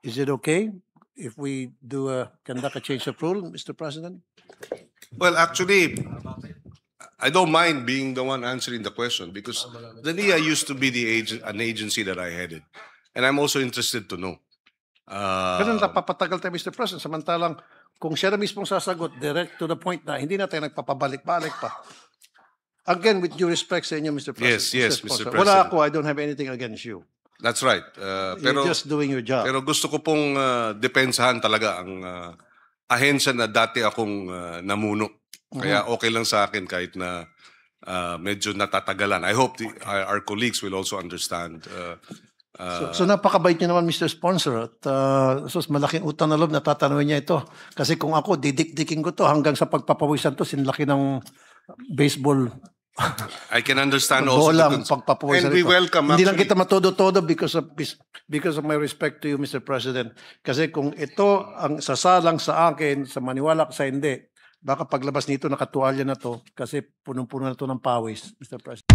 Is it okay if we conduct a change of rule, Mr. President? Well, actually, I don't mind being the one answering the question because the NIA used to be an agency that I headed. And I'm also interested to know. Ganun napapatagal tayo, Mr. President. Samantalang, kung siya na mismong sasagot, direct to the point na hindi na tayo nagpapabalik-balik pa. Again, with due respect sa inyo, Mr. President. Yes, Mr. President. Wala ako, I don't have anything against you. That's right. You're just doing your job. Pero gusto ko pong depensahan talaga ang ahensya na dati akong namuno. Kaya okay lang sa akin kahit na medyo natatagalan. I hope our colleagues will also understand. So napakabait niyo naman, Mr. Sponsor. At malaking utang na loob, natatanawin niya ito. Kasi kung ako, didik-diking ko to hanggang sa pagpapawisan to, sinlaki ng baseball. I can understand also. Bolang pagpapawisan and we ito. welcome. Hindi lang kita matodo-todo because of my respect to you, Mr. President. Kasi kung ito ang sasalang sa akin, sa maniwala ka sa hindi, baka paglabas nito nakatuwalya na to kasi punong-puno na to ng pawis, Mr. President.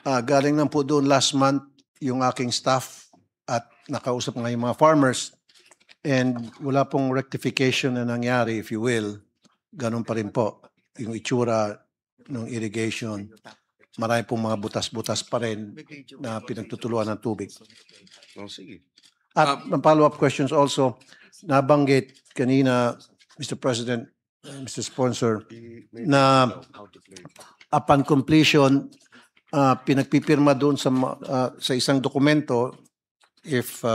Galing lang po doon last month yung aking staff at nakausap nga yung mga farmers and wala pong rectification na nangyari, if you will. Ganun pa rin po yung itsura ng irrigation. Marami pong mga butas-butas pa rin na pinagtutuluan ng tubig. Oh, sige. At follow-up questions also, nabanggit kanina, Mr. President, Mr. Sponsor, na upon completion, pinagpipirma doon sa isang dokumento, if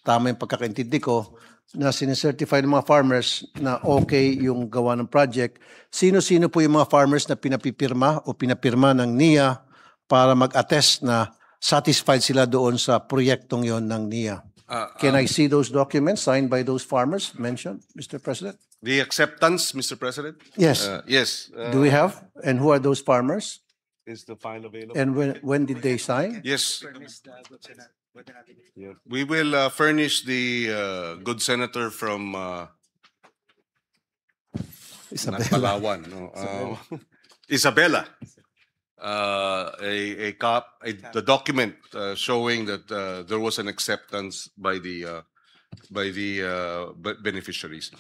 tama yung pagkakaintindi ko, na sinicertify ng mga farmers na okay yung gawa ng project. Sino-sino po yung mga farmers na pinapipirma o pinapirma ng NIA para mag-attest na satisfied sila doon sa proyektong yon ng NIA? Can I see those documents signed by those farmers mentioned, Mr. President? The acceptance, Mr. President? Yes. Yes. Do we have? And who are those farmers? Is the file available? And when did they sign? Yes. We will furnish the good senator from Isabela. Palawan. No? Isabela. The document showing that there was an acceptance by the beneficiaries.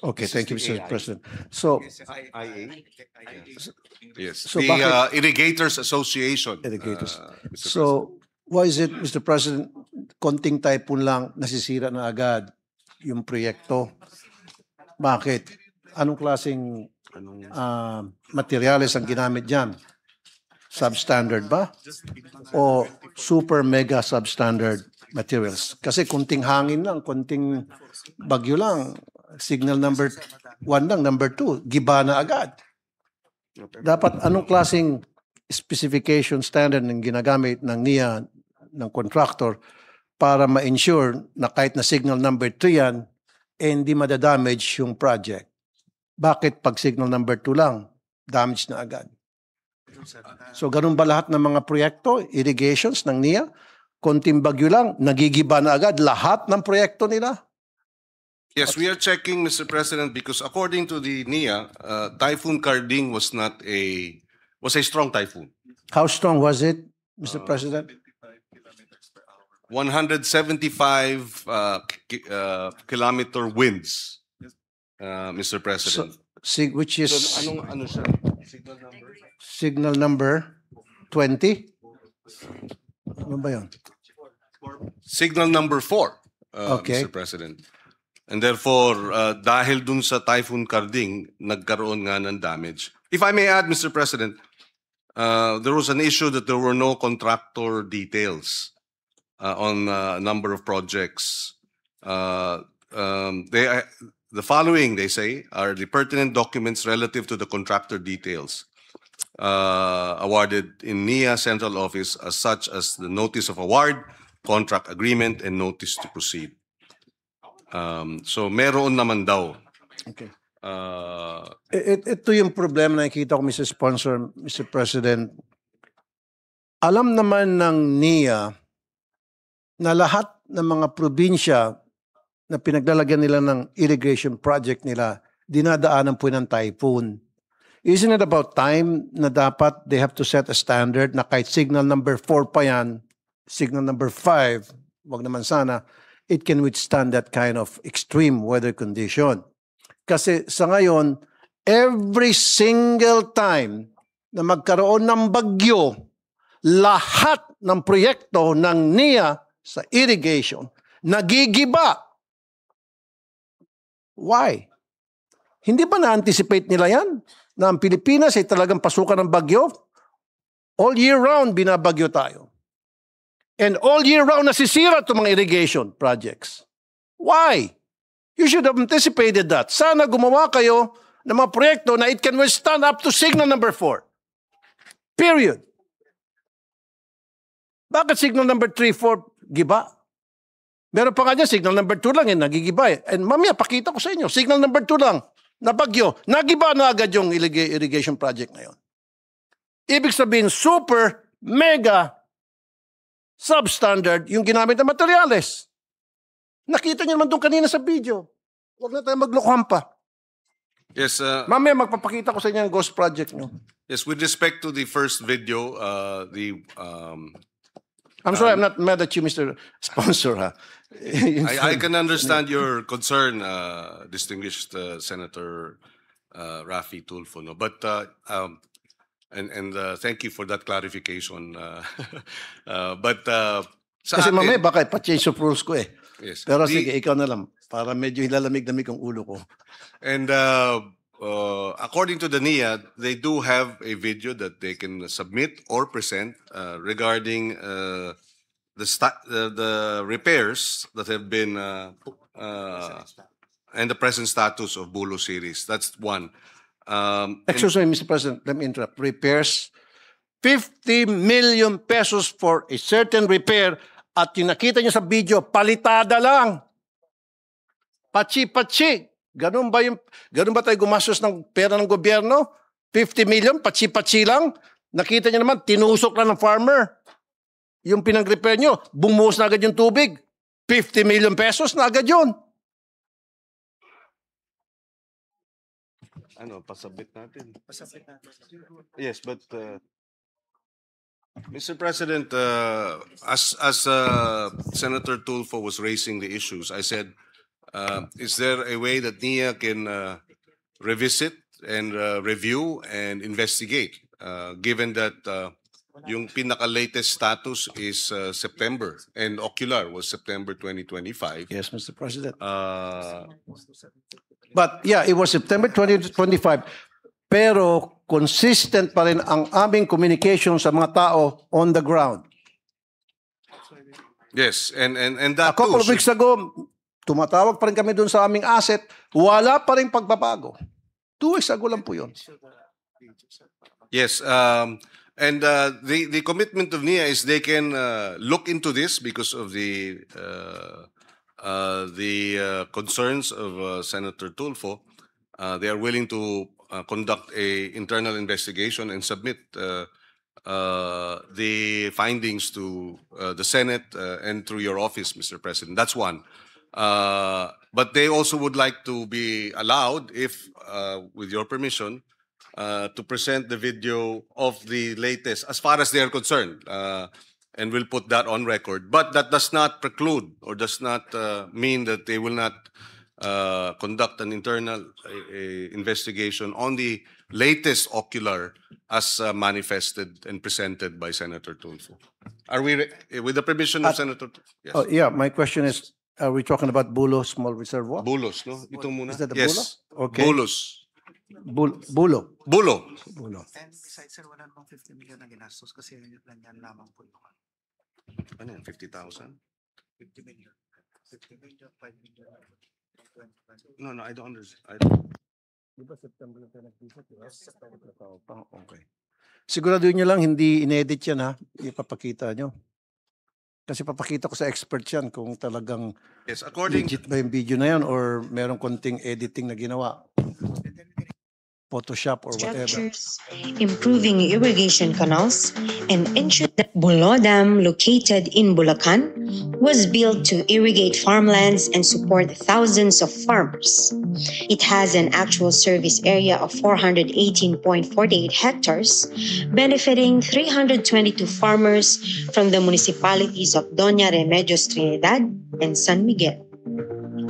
Okay, thank you, Mr. President. So, Yes. So The Irrigators Association. Irrigators. Mr. so why is it, Mr. President, konting typhoon lang nasisira na agad yung proyekto? Bakit? Anong klaseng materials ang ginamit dyan? Substandard ba? O super mega substandard materials? Kasi kunting hangin lang, kunting bagyo lang, signal number 1 lang, number 2, giba na agad. Dapat anong klaseng specification standard ng ginagamit ng NIA, ng contractor, para ma-ensure na kahit na signal number 3 yan, hindi madadamage yung project? Bakit pag signal number 2 lang, damage na agad? So ganun ba lahat ng mga proyekto, irrigations ng NIA? Konting bagyo lang, nagigiba na agad lahat ng proyekto nila? Yes, we are checking, Mr. President, because according to the NIA, Typhoon Karding was a strong typhoon. How strong was it, Mr. President? 175 kilometer winds, Mr. President. Which is So, ano siya? Signal number? signal number 20? Ano ba yun? Signal number 4, Okay. Mr. President. And therefore, dahil dun sa Typhoon Karding, nagkaroon nga ng damage. If I may add, Mr. President, there was an issue that there were no contractor details on a number of projects. The following, they say, are the pertinent documents relative to the contractor details awarded in NIA Central Office, as such as the notice of award, contract agreement, and notice to proceed. So meron naman daw. Okay. Ito yung problema na nakikita ko, Mr. Sponsor, Mr. President. Alam naman ng NIA na lahat ng mga probinsya na pinaglalagyan nila ng irrigation project nila, dinadaanan po ng typhoon. Isn't it about time na dapat they have to set a standard na kahit signal number 4 pa yan, signal number 5, wag naman sana, it can withstand that kind of extreme weather condition. Kasi sa ngayon, every single time na magkaroon ng bagyo, lahat ng proyekto ng NIA sa irrigation nagigiba. Why? Hindi ba na-anticipate nila yan? Na ang Pilipinas ay talagang pasukan ng bagyo? All year round, binabagyo tayo. And all year round, nasisira itong mga irrigation projects. Why? You should have anticipated that. Sana gumawa kayo ng mga proyekto na it can withstand up to signal number 4. Period. Bakit signal number 3, 4, giba? Meron pa nga dyan, signal number 2 lang, nagigiba eh. And mamaya, pakita ko sa inyo, signal number 2 lang, na bagyo, nagiba na agad yung irrigation project na yun. Ibig sabihin, super, mega, substandard yung ginamit na materyales. Nakita niyo naman doon kanina sa video. Huwag na tayo maglokohan pa. Yes, Mamaya, magpapakita ko sa inyo ang ghost project nyo. yes. With respect to the first video, I'm sorry, I'm not mad at you, Mr. Sponsor. Ha? I can understand your concern, distinguished Senator Raffy Tulfo. No? But thank you for that clarification. But sa Kasi atin- mamaya baka pa-change of rules ko eh. yes. Pero The- sige, ikaw na lang. Para medyo hilalamig-lamig ang ulo ko. And according to the NIA, they do have a video that they can submit or present regarding the repairs that have been and the present status of Bulo series. That's one. Excuse me, Mr. President, let me interrupt. Repairs, 50 million pesos for a certain repair at yung nakita nyo sa video, palitada lang. Pachi-pachi. Ganun ba tayo gumastos ng pera ng gobyerno? 50 million, pachi-pachi lang. Nakita nyo naman, tinusok lang ng farmer. Yung pinag-repair nyo, bumuhos na agad yung tubig. 50 million pesos na agad yun. Ano, pasabit natin. Yes, but Mr. President, as Senator Tulfo was raising the issues, I said, is there a way that NIA can revisit and review and investigate, given that yung pinaka-latest status is September and Ocular was September 2025. Yes, Mr. President. But yeah, it was September 2025. Pero consistent pa rin ang aming communication sa mga tao on the ground. Yes, and A that couple too of weeks ago, tumatawag pa rin kami dun sa aming asset. Wala pa rin pagbabago. 2 weeks ago lang po yun. Yes, and the commitment of NIA is they can look into this because of the concerns of Senator Tulfo. They are willing to conduct a internal investigation and submit the findings to the Senate and through your office, Mr. President. That's one. But they also would like to be allowed, if with your permission, to present the video of the latest, as far as they are concerned, and we'll put that on record. But that does not preclude or does not mean that they will not conduct an internal investigation on the latest Ocular as manifested and presented by Senator Tulfo. Are we, with the permission of Senator Tulfo? Yes. Oh, yeah, my question is, are we talking about Bulo Small Reservoir? Bulos, no? Ito muna. Is that the Yes. Bulo? Okay. Bulos. Bulo. Bulo. Bulo. And besides, sir, wala namang 50 million na ginastos kasi yun yan lamang po yung Ano yan, 50,000? 50 million. 50 million, 5 million. 20. No, I don't understand. Di ba September na tayo nag-visit? Okay. Siguraduhin nyo lang, hindi inedit yan ha. Ipapakita nyo. Kasi papakita ko sa expert yan kung talagang Yes, according legit ba yung video na yan or merong konting editing na ginawa. Photoshop or whatever. structures, improving irrigation canals, and ensured that Bulo Dam, located in Bulacan, was built to irrigate farmlands and support thousands of farmers. It has an actual service area of 418.48 hectares, benefiting 322 farmers from the municipalities of Doña Remedios Trinidad and San Miguel.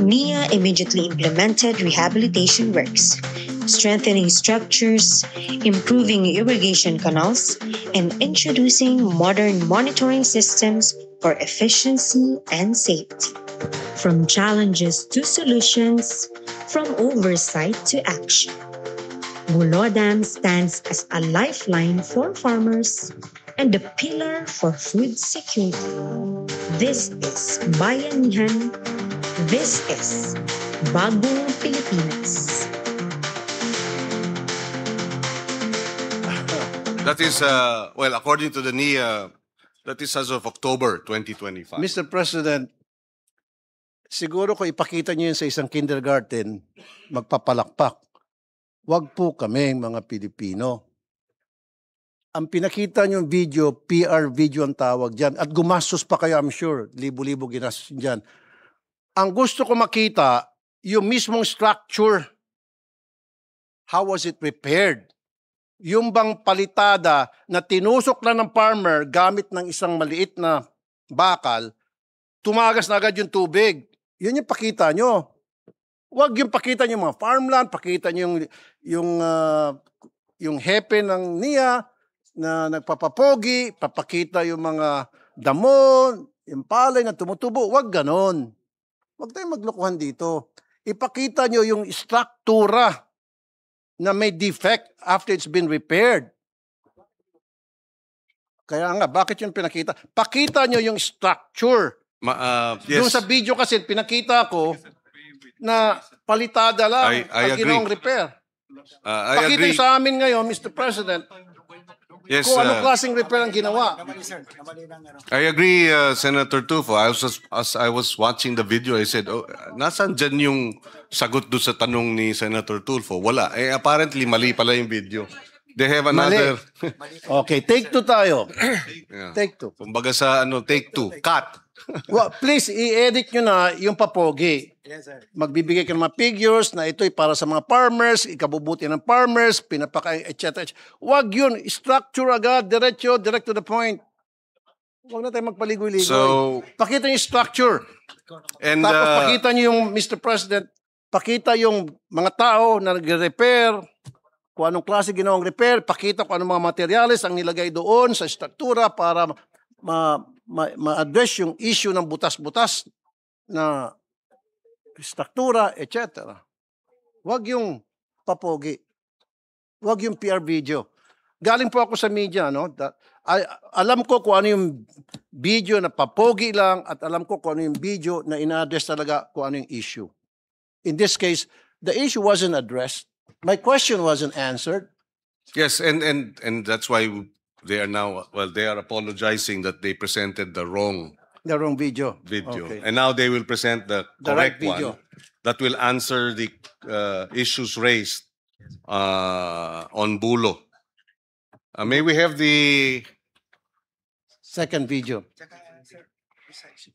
NIA immediately implemented rehabilitation works, strengthening structures, improving irrigation canals, and introducing modern monitoring systems for efficiency and safety. From challenges to solutions, from oversight to action. Bulo Dam stands as a lifeline for farmers and a pillar for food security. This is Bayanihan. This is Bagong Pilipinas. That is, well, according to the NIA, that is as of October 2025. Mr. President, siguro kung ipakita niyo yun sa isang kindergarten, magpapalakpak. Wag po kami, mga Pilipino. Ang pinakita niyo video, PR video ang tawag dyan. At gumastos pa kayo, I'm sure. Libo-libo ginastos dyan. Ang gusto ko makita, yung mismong structure. How was it repaired? Yung bang palitada na tinusok lang ng farmer gamit ng isang maliit na bakal, tumagas na agad yung tubig. Yun yung pakita nyo. Huwag yung pakita nyo mga farmland, pakita nyo yung hepe ng NIA na nagpapapogi, papakita yung mga damo, yung palay na tumutubo. Huwag ganon. Huwag tayong maglokohan dito. Ipakita nyo yung struktura na may defect after it's been repaired. Kaya nga, bakit yun pinakita? Pakita nyo yung structure. Yes. Yung sa video kasi, pinakita ko na palitada lang I ang ginawang agree. repair. I Pakita agree. nyo sa amin ngayon, Mr. President, Yes, kung anong klaseng repair ang ginawa. I agree, Senator Tufo. As I was watching the video, I said, oh, nasaan dyan yung sagot doon sa tanong ni Senator Tulfo? Wala. Apparently, mali pala yung video. They have another... Okay, take two tayo. Yeah. Take two. Kumbaga sa take two. Cut. Well, please, i-edit nyo na yung papogi. Yes, sir. Magbibigay ka ng mga figures na ito'y para sa mga farmers, ikabubuti ng farmers, pinapakain, etc. Huwag yun. Structure agad, direct to the point. Huwag na tayo magpaligoy-ligoy. So, Pakita niyo yung structure. and Tapos pakita niyo yung, Mr. President, pakita yung mga tao na nag-repair, kung anong klase ginawang repair, pakita kung anong mga materials ang nilagay doon sa struktura para ma-address yung issue ng butas-butas na struktura, etc. Huwag yung papogi. Huwag yung PR video. Galing po ako sa media, no? Alam ko kung ano yung video na papogi lang at alam ko kung ano yung video na ina-address talaga kung ano yung issue. In this case, the issue wasn't addressed. My question wasn't answered. yes, and that's why they are now, they are apologizing that they presented the wrong The wrong video. video. Okay. And now they will present the The right correct video. one that will answer the issues raised on Bulo. May we have the... Second video. Tsaka, sir, precise.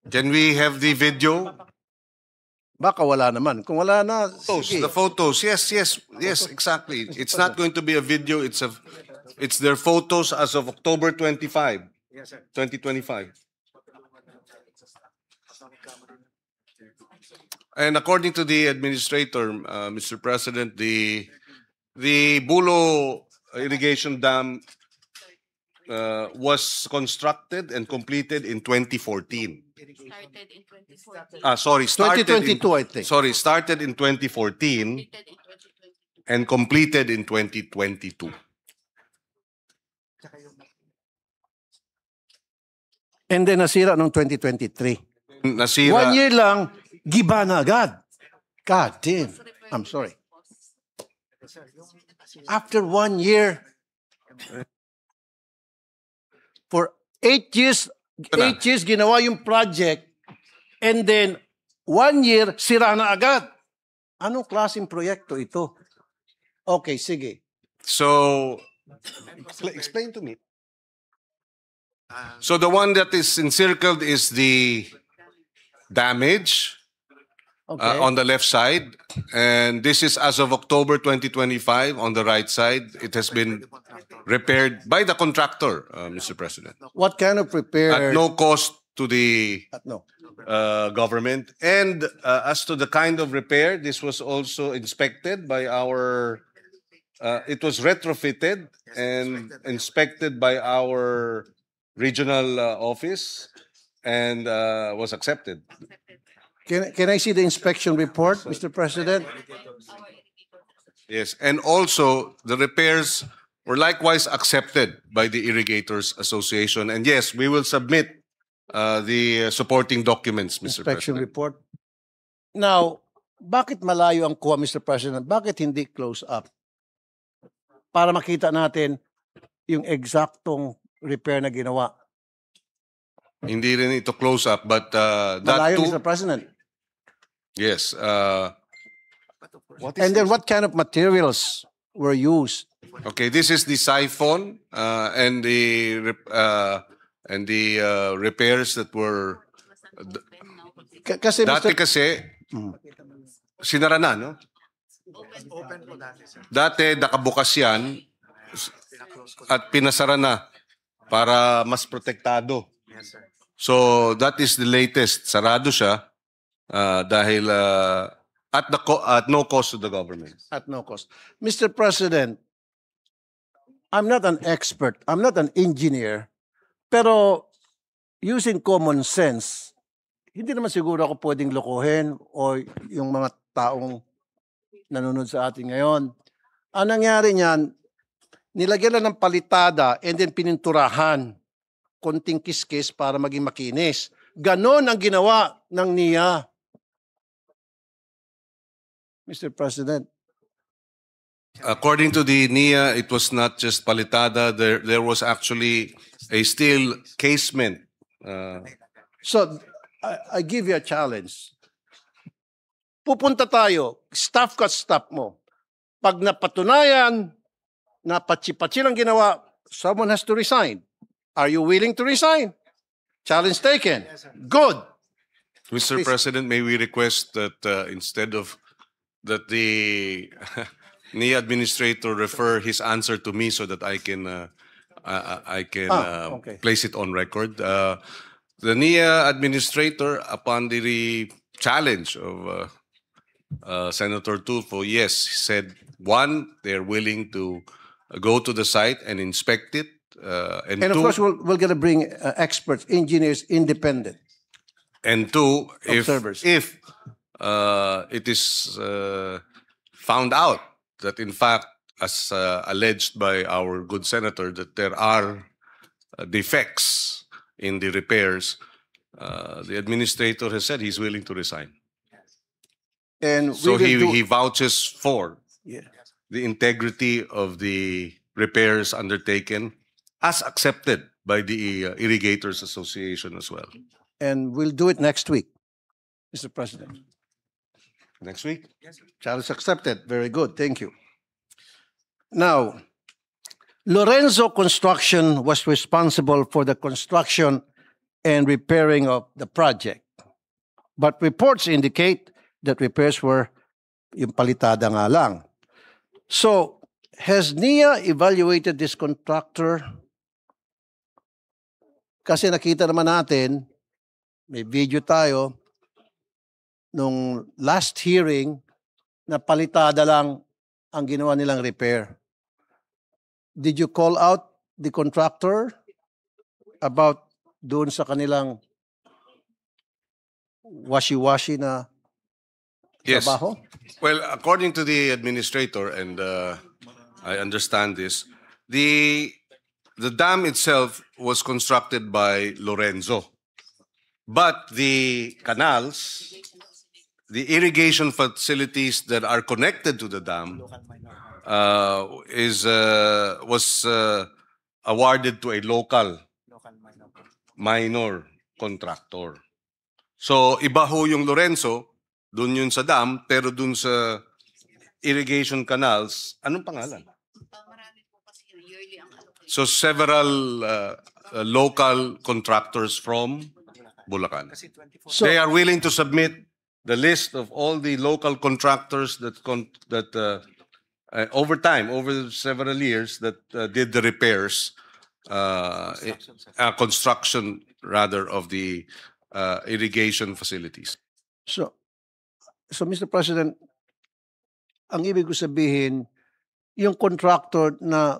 Can we have the video? Baka wala naman. Kung wala na, sige. The photos. Yes, exactly. It's not going to be a video. It's their photos as of October 25, Yes, sir. 2025. And according to the administrator, Mr. President, the Bulo irrigation dam was constructed and completed in 2014. Started in 2014. Sorry, started 2022, I think. Sorry, started in 2014 Completed in 2022. and completed in 2022. Tsaka yung And then nasira noong 2023. Nasira. 1 year lang, giba na agad. God damn. I'm sorry. After 1 year, for 8 years, 8 years ginawa yung project, and then 1 year, sira na agad. Anong klaseng proyekto ito? Okay, sige. So, explain to me. So the one that is encircled is the damage Okay. on the left side. And this is as of October 2025 on the right side. It has been repaired by the contractor, Mr. President, What kind of repair? at no cost to the No. government. And as to the kind of repair, this was also inspected by our, it was retrofitted and inspected by our regional office and was accepted. Can I see the inspection report, Mr. President? Yes, and also the repairs were likewise accepted by the Irrigators Association. And yes, we will submit the supporting documents, Mr. Inspection President. report. Now, bakit malayo ang kuha, Mr. President? Bakit hindi close up? Para makita natin yung eksaktong repair na ginawa. Hindi rin ito close up, but that Malayo, too, Mr. President. yes. And then what kind of materials were used? Okay, this is the siphon and the repairs that were Kasi, dati Mr. kasi sinara na, no? Open po dati, sir. Dati nakabukas yan Pinaklose ko. at pinasara na para mas protektado. Yes, sir. So that is the latest. Sarado siya dahil at no cost to the government. At no cost. Mr. President, I'm not an expert. I'm not an engineer. Pero using common sense, hindi naman siguro ako pwedeng lokohin o yung mga taong nanonood sa atin ngayon. Ang nangyari niyan, nilagyan lang ng palitada and then pininturahan. Konting kiskis para maging makinis. Ganon ang ginawa ng NIA. Mr. President. According to the NIA, it was not just palitada. There was actually a steel casement. So, I give you a challenge. Pupunta tayo, staff ka staff mo. Pag napatunayan na patsi-patsi lang ginawa, someone has to resign. Are you willing to resign? Challenge taken. Good. Mr. Please. President, may we request that instead of that the NIA administrator refer his answer to me so that I can Okay. place it on record. The NIA administrator, upon the challenge of Senator Tulfo, yes, said one, they're willing to go to the site and inspect it, and And of two, course, we're going to bring experts, engineers, independent. and two, Observers. if it is found out that in fact, as alleged by our good senator, that there are defects in the repairs, the administrator has said he's willing to resign. And So we will he vouches for Yeah. the integrity of the repairs undertaken as accepted by the Irrigators Association as well. And we'll do it next week, Mr. President. Next week? Challenge accepted. Very good. Thank you. Now, Lorenzo Construction was responsible for the construction and repairing of the project. But reports indicate that repairs were yung palitada nga lang. So, has NIA evaluated this contractor? Kasi nakita naman natin, may video tayo, nung last hearing, na palitada lang ang ginawa nilang repair. Did you call out the contractor about doon sa kanilang washi-washi na Yes. trabaho? Well, according to the administrator, and I understand this, the dam itself was constructed by Lorenzo, but the canals the irrigation facilities that are connected to the dam Local minor. was awarded to a local Local minor. minor contractor. So iba ho yung Lorenzo, dun yun sa dam, pero dun sa irrigation canals, anong pangalan? Marami po kasi yearly ang allocation. So several local contractors from Bulacan. Kasi 24. So, They are willing to submit the list of all the local contractors that over time, over several years, that did the repairs, construction rather of the irrigation facilities. so, Mr. President, ang ibig ko sabihin, yung contractor na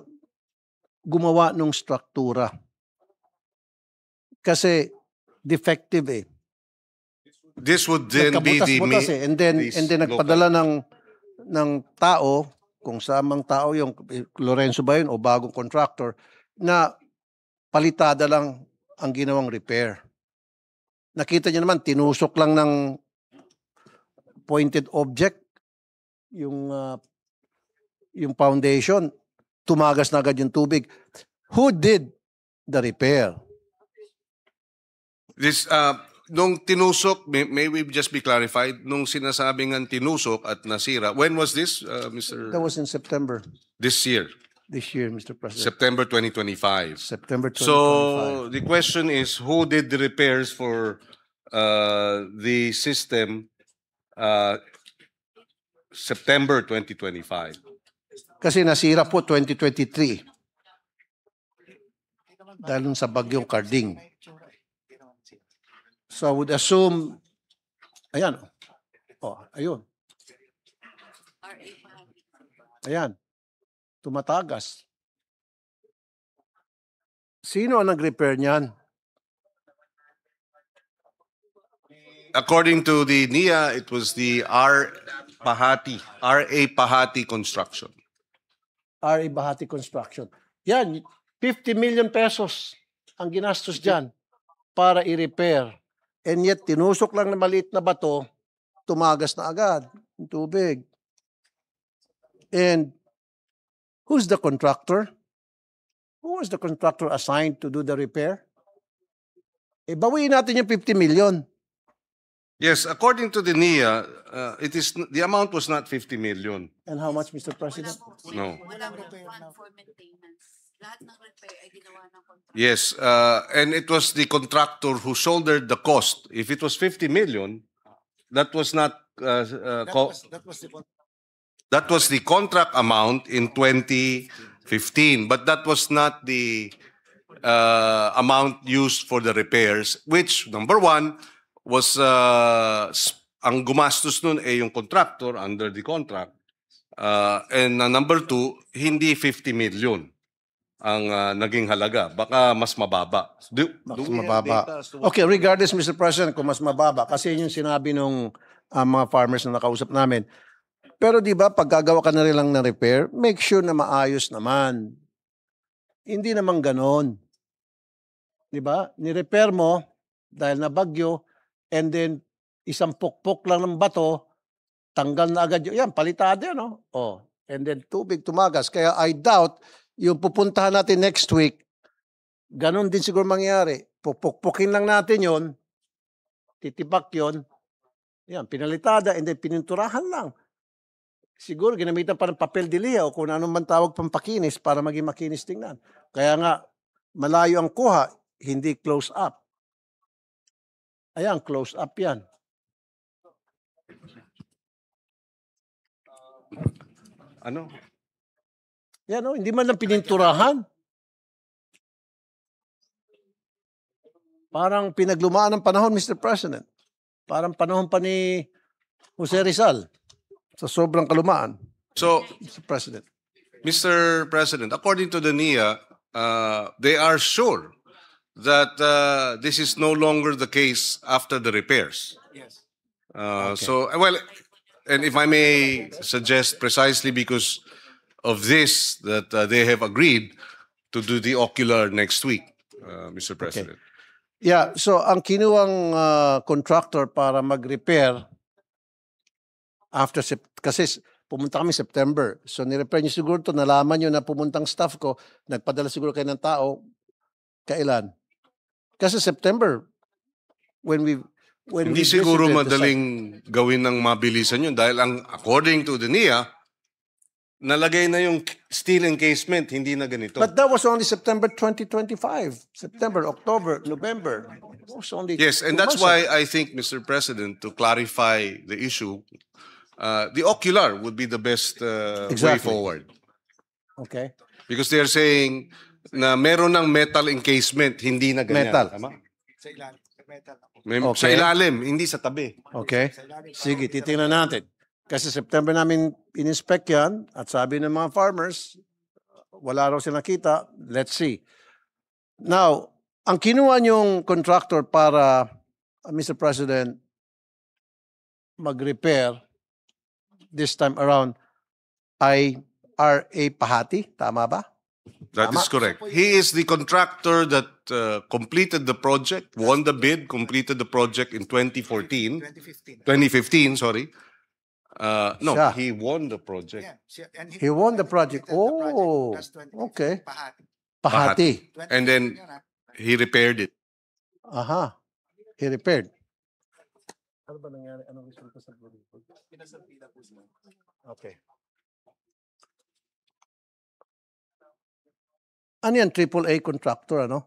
gumawa ng struktura, kasi defective eh. This would then be the Nagkabutas-butas eh. And then these nagpadala ng tao, kung samang tao yung Lorenzo ba yun o bagong contractor, na palitada lang ang ginawang repair. Nakita niyo naman, tinusok lang ng pointed object yung foundation, tumagas na agad yung tubig. Who did the repair? This nung tinusok, may we just be clarified, nung sinasabing ang tinusok at nasira, when was this, Mr. That was in September This year, this year, Mr. President. September 2025. September 2025. So the question is, who did the repairs for the system September 2025? Kasi nasira po 2023 dahil dun sa bagyong Carding. So I would assume, ayan, oh, ayun, RA Pahati. ayan, tumatagas. Sino ang nag-repair niyan? According to the NIA, it was the RA Pahati Construction. RA Bahati Construction. Yan, 50 million pesos ang ginastos dyan para i-repair. And yet, tinusok lang na maliit na bato, tumagas na agad yung tubig. And who's the contractor? Who was the contractor assigned to do the repair? Eh, bawiin natin yung 50 million. Yes, according to the NIA, the amount was not 50 million. And how much, Mr. President? No. Walang fund for maintenance. Lahat ng repair ay ginawa ng contractor. Yes, and it was the contractor who shouldered the cost. If it was 50 million, that was not That was the that was the contract amount in 2015, but that was not the amount used for the repairs, which number one was ang gumastos nun eh yung contractor under the contract, and number two, hindi 50 million ang naging halaga, baka mas mababa. Mas mababa. Okay, regardless, Mr. President, kung mas mababa, kasi yun yung sinabi nung mga farmers na nakausap namin. Pero di ba, pag gagawa ka na rin lang ng repair, make sure na maayos naman. Hindi naman ganon. Di ba? Ni-repair mo dahil na bagyo, and then isang pukpok lang ng bato, tanggal na agad yun. Yan, palitado yun, no? Oh. And then tubig tumagas. Kaya I doubt, yung pupuntahan natin next week, ganon din siguro mangyari. Pupukpukin lang natin yon, titibak yon, yan, pinalitada, and then pininturahan lang. Siguro ginamitan pa ng papel de lija o kung anong man tawag pampakinis para maging makinis tingnan. Kaya nga, malayo ang kuha, hindi close up. Ayan, close up yan. Ano? Yan, oh, hindi man lang pininturahan. Parang pinaglumaan ng panahon, Mr. President. Parang panahon pa ni Jose Rizal sa sobrang kalumaan, So, Mr. President. Mr. President, according to the NIA, they are sure that this is no longer the case after the repairs. Yes. So, well, and if I may suggest, precisely because of this, that they have agreed to do the ocular next week, Mr. President. Yeah, so ang kinuwang contractor para mag-repair after kasi pumunta kami September. So ni-repair niyo siguro to, nalaman niyo na pumuntang staff ko, nagpadala siguro kayo ng tao. Kailan? Kasi September, when we Hindi siguro visited the site. madaling gawin ng mabilisan yun dahil according to the NIA, nalagay na yung steel encasement, hindi na ganito. But that was only September 2025. September, October, November. It was only Yes, and 2 that's months why I think, Mr. President, to clarify the issue, the ocular would be the best way Exactly. forward. ago. Okay. Because they're saying na meron ng metal encasement, hindi na ganyan. Metal. Tama? Sa ilalim, sa metal ako. Sa Okay. ilalim, hindi sa tabi. Okay. Sa ilalim. Sige, titingnan natin. Kasi September namin in-inspect yan at sabi ng mga farmers, wala raw sila nakita. Let's see. Now, ang kinuha niyong contractor para, Mr. President, mag-repair this time around ay R.A. Pahati. Tama ba? That is Tama. correct. He is the contractor that completed the project, won the bid, completed the project in 2014, 2015. 2015, sorry. No, Siya. he won the project. Yeah, and He won the project. completed the Oh, project last 2015. okay. Pahati. Pahati. And then 2015 yun, ah. he repaired it. Aha. He repaired. Ano ba nangyari? Anong resulta sa Blue Ribbon? Okay. Ano yan? AAA contractor, ano?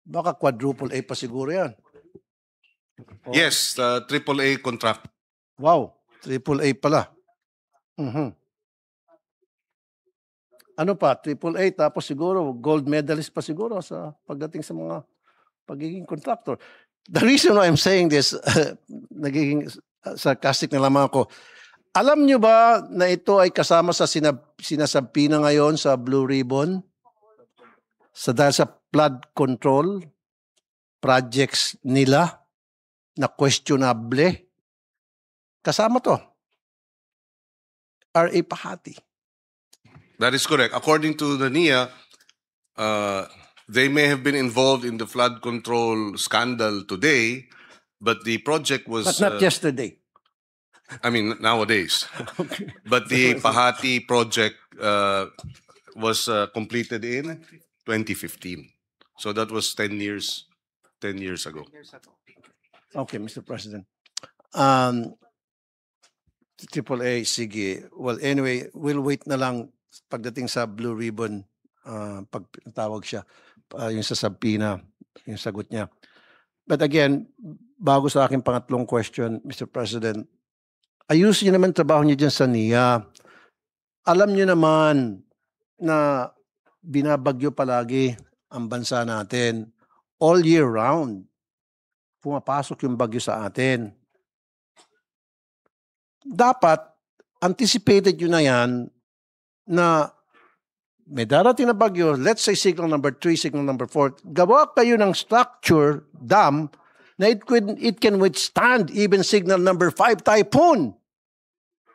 Baka quadruple A pa siguro yan. Oh, Yes, AAA contract. Wow. AAA pala. Mhm. Ano pa? AAA tapos siguro gold medalist pa siguro sa pagdating sa mga pagiging contractor. The reason why I'm saying this, nagiging sarcastic na lamang ako. Alam nyo ba na ito ay kasama sa sinasabi na ngayon sa Blue Ribbon? Dahil sa flood control projects nila na questionable. Kasama to. R.A. Pahati. That is correct. According to the NIA, they may have been involved in the flood control scandal today, but the project was... But not yesterday. I mean, nowadays. But the Pahati project was completed in 2015. So that was 10 years ago. Okay, Mr. President. AAA, sige. Well, anyway, we'll wait na lang pagdating sa Blue Ribbon, pag tawag siya, yung sa Sabina, yung sagot niya. But again, bago sa aking pangatlong question, Mr. President, ayusin niyo naman trabaho niyo dyan sa NIA. Alam niyo naman na binabagyo palagi ang bansa natin. All year round, pumapasok yung bagyo sa atin. Dapat, anticipated yun na yan na may darating na bagyo, let's say signal number 3, signal number 4, gawa kayo ng structure, dam, na it can withstand even signal number 5 typhoon.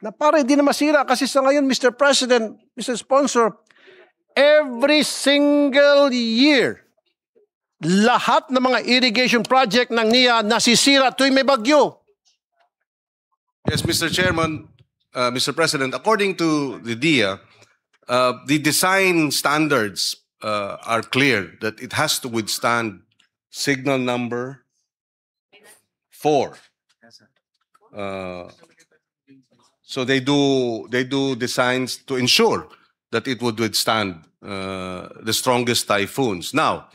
Na para hindi na masira. Kasi sa ngayon, Mr. President, Mr. Sponsor, every single year, lahat ng mga irrigation project ng NIA nasisira tuwing may bagyo. Yes, Mr. Chairman, Mr. President, according to the DIA, the design standards are clear that it has to withstand signal number 4. So they do designs to ensure that it would withstand the strongest typhoons. Now,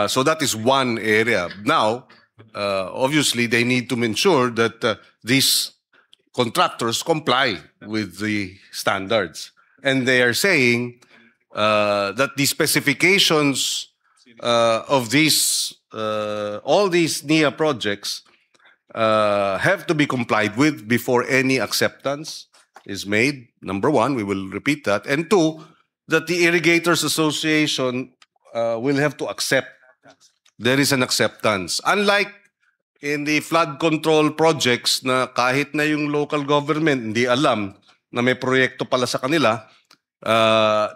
so that is one area. Now, obviously, they need to ensure that these contractors comply with the standards. And they are saying that the specifications of these, all these NIA projects have to be complied with before any acceptance is made. Number one, we will repeat that. And two, that the Irrigators Association will have to accept. There is an acceptance. Unlike in the flood control projects na kahit na yung local government hindi alam na may proyekto pala sa kanila,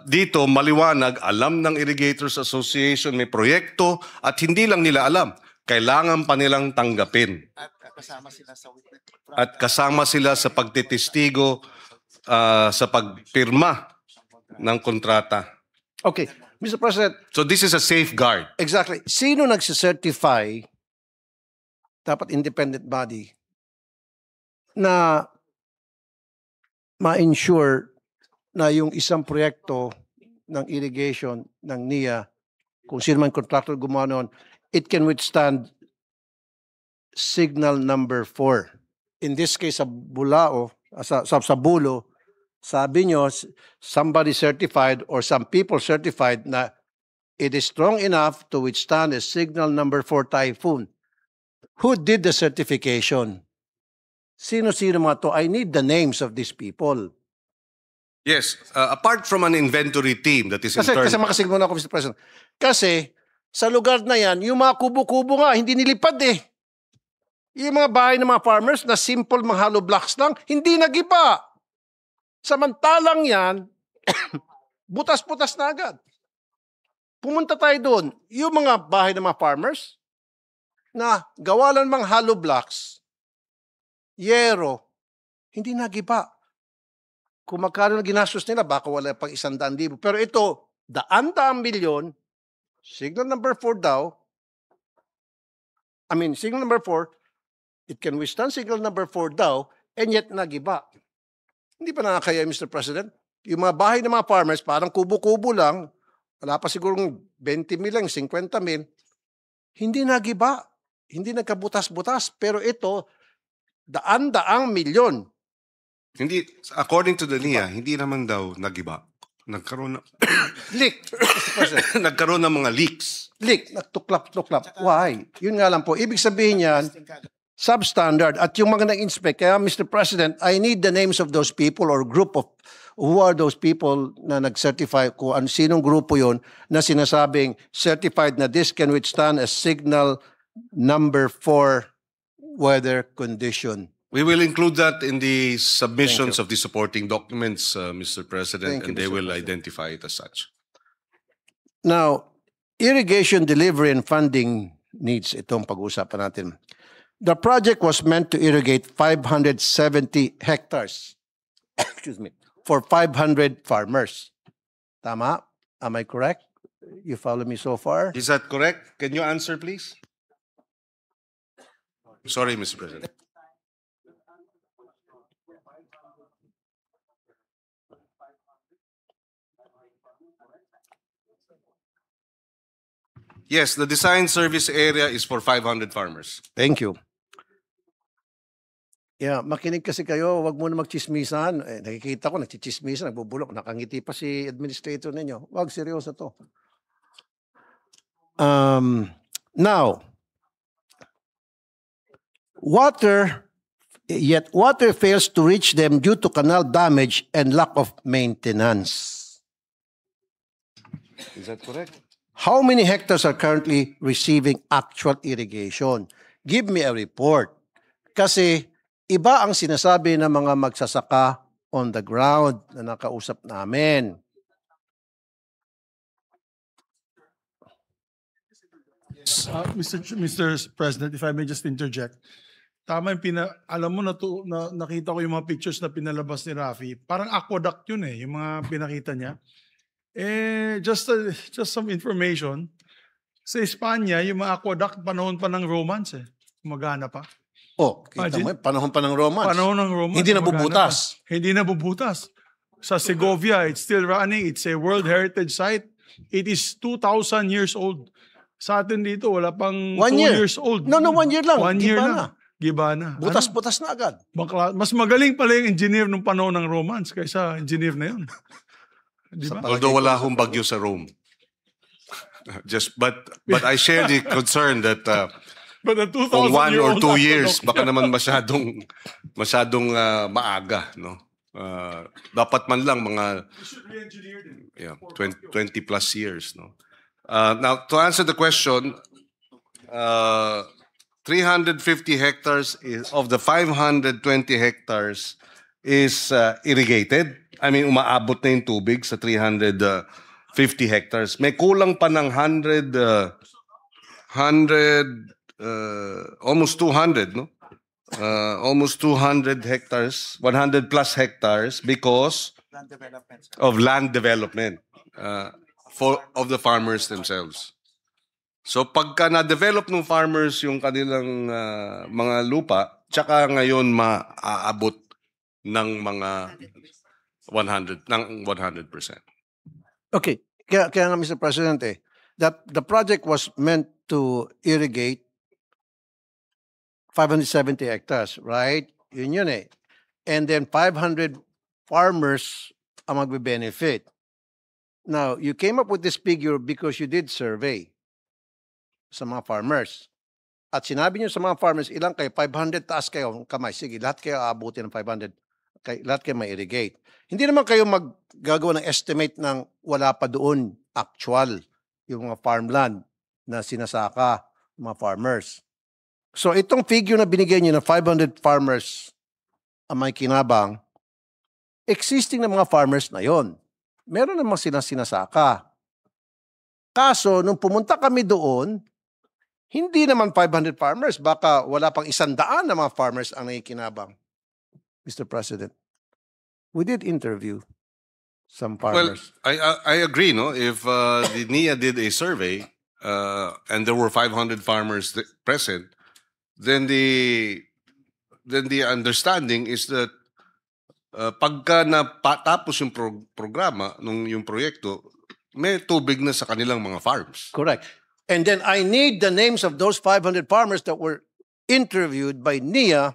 dito maliwanag, alam ng Irrigators Association may proyekto at hindi lang nila alam. kailangan pa nilang tanggapin At kasama sila sa witness. at kasama sila sa pagtitistigo sa pagpirma ng kontrata. Okay, Mr. President, So this is a safeguard. exactly. Sino nagsicertify, dapat independent body, na ma-ensure na yung isang proyekto ng irrigation ng NIA, kung sino man contractor gumawa noon, it can withstand signal number 4. In this case, sa Bulao, sa Bulo, sabi nyo, somebody certified or some people certified na it is strong enough to withstand a signal number 4 typhoon. Who did the certification? Sino-sino mga to? I need the names of these people. Yes, apart from an inventory team that is in Kasi turn... makasig muna ako, Mr. President. Kasi sa lugar na yan, yung mga kubo-kubo nga, hindi nilipad eh. Yung mga bahay ng mga farmers na simple mga hollow blocks lang, hindi nagiba. Samantalang yan, butas-butas na agad. Pumunta tayo doon, yung mga bahay ng mga farmers na gawa lang mga hollow blocks, yero, hindi nagiba. Kung magkano na ginastos nila, baka wala pang 100,000. Pero ito, daan-daang milyon, signal number 4 daw, signal number 4, it can withstand signal number 4 daw, and yet nagiba. Hindi pa nakakaya, Mr. President? Yung mga bahay ng mga farmers, parang kubo-kubo lang, wala pa sigurong 20 mil lang, 50 mil, hindi nagiba. Hindi nagkabutas-butas. Pero ito, daan-daang milyon. Hindi, according to the NIA, hindi naman daw nagiba. Nagkaroon na, Leak, Mr. President. nagkaroon ng mga leaks. Leak, nagtuklap-tuklap. Why? Yun nga lang po. Ibig sabihin yan, substandard. At yung mga nag-inspect, kaya Mr. President, I need the names of those people or group of, who are those people na nag-certify, kung sinong grupo yon na sinasabing certified na this can withstand a signal number 4 weather condition. We will include that in the submissions of the supporting documents, Mr. President, Thank you, and they Mr. will President. identify it as such. Now, irrigation delivery and funding needs, itong pag-uusapan natin. The project was meant to irrigate 570 hectares excuse me, for 500 farmers. Tama? Am I correct? You follow me so far? Is that correct? Can you answer, please? Sorry, Mr. President. Yes, the design service area is for 500 farmers. Thank you. Yeah, makinig kasi kayo, wag mo na magchismisan. Nakikita ko, nagchichismisan, nagbubulok, nakangiti pa si administrator ninyo. Wag, seryoso to. Now, water fails to reach them due to canal damage and lack of maintenance. Is that correct? How many hectares are currently receiving actual irrigation? Give me a report. Kasi iba ang sinasabi ng mga magsasaka on the ground na nakausap namin. Mr. President, if I may just interject. Tama yung alam mo nakita ko yung mga pictures na pinalabas ni Rafi. Parang aqueduct yun yung mga pinakita niya. Just some information. Sa Espanya, yung mga aqueduct panahon pa ng Romans Gumagana pa. Oh, kita mo, panahon pa ng Romans. Panahon ng Romans. Hindi gumagana nabubutas. pa. Hindi nabubutas. Sa Segovia, it's still running. It's a World Heritage Site. It is 2,000 years old. Sa atin dito, wala pang 1 2 year. years old. No, 1 year lang. 1 year Giba na. na. Giba na. Butas-butas na agad. Mas magaling pala yung engineer nung panahon ng Romans kaysa engineer na yun. Di ba? Although wala akong bagyo sa Rome. But I share the concern that But the kung 1 or 2 2,000-year-old years, aqueduct. baka naman masyadong maaga, no? Dapat man lang mga 20 plus years, no? Now, to answer the question, 350 hectares of the 520 hectares is irrigated. I mean, umaabot na yung tubig sa 350 hectares. May kulang pa ng almost 200, no? Almost 200 hectares, 100 plus hectares because Land development, sir. of land development of the farmers themselves. So pagka na-develop ng farmers yung kanilang mga lupa, tsaka ngayon maaabot ng mga 100%. Okay, kaya nga Mr. President that the project was meant to irrigate 570 hectares, right? Yun eh. And then 500 farmers ang magbe-benefit. Now, you came up with this figure because you did survey sa mga farmers. At sinabi niyo sa mga farmers, ilang kayo? 500, taas kayo ang kamay. Sige, lahat kayo aabutin ng 500. Lahat kayo ma-irrigate. Hindi naman kayo maggagawa ng estimate ng wala pa doon actual yung mga farmland na sinasaka mga farmers. So itong figure na binigay niyo na 500 farmers ang may kinabang, existing na mga farmers na yon. Meron namang sinasaka. Kaso, nung pumunta kami doon, hindi naman 500 farmers, baka wala pang 100 na mga farmers ang nakikinabang. Mr. President, we did interview some Well, farmers. I agree, no? If the NIA did a survey and there were 500 farmers present, then the understanding is that pagka napatapos yung programa nung yung proyekto, may tubig na sa kanilang mga farms. Correct. And then I need the names of those 500 farmers that were interviewed by NIA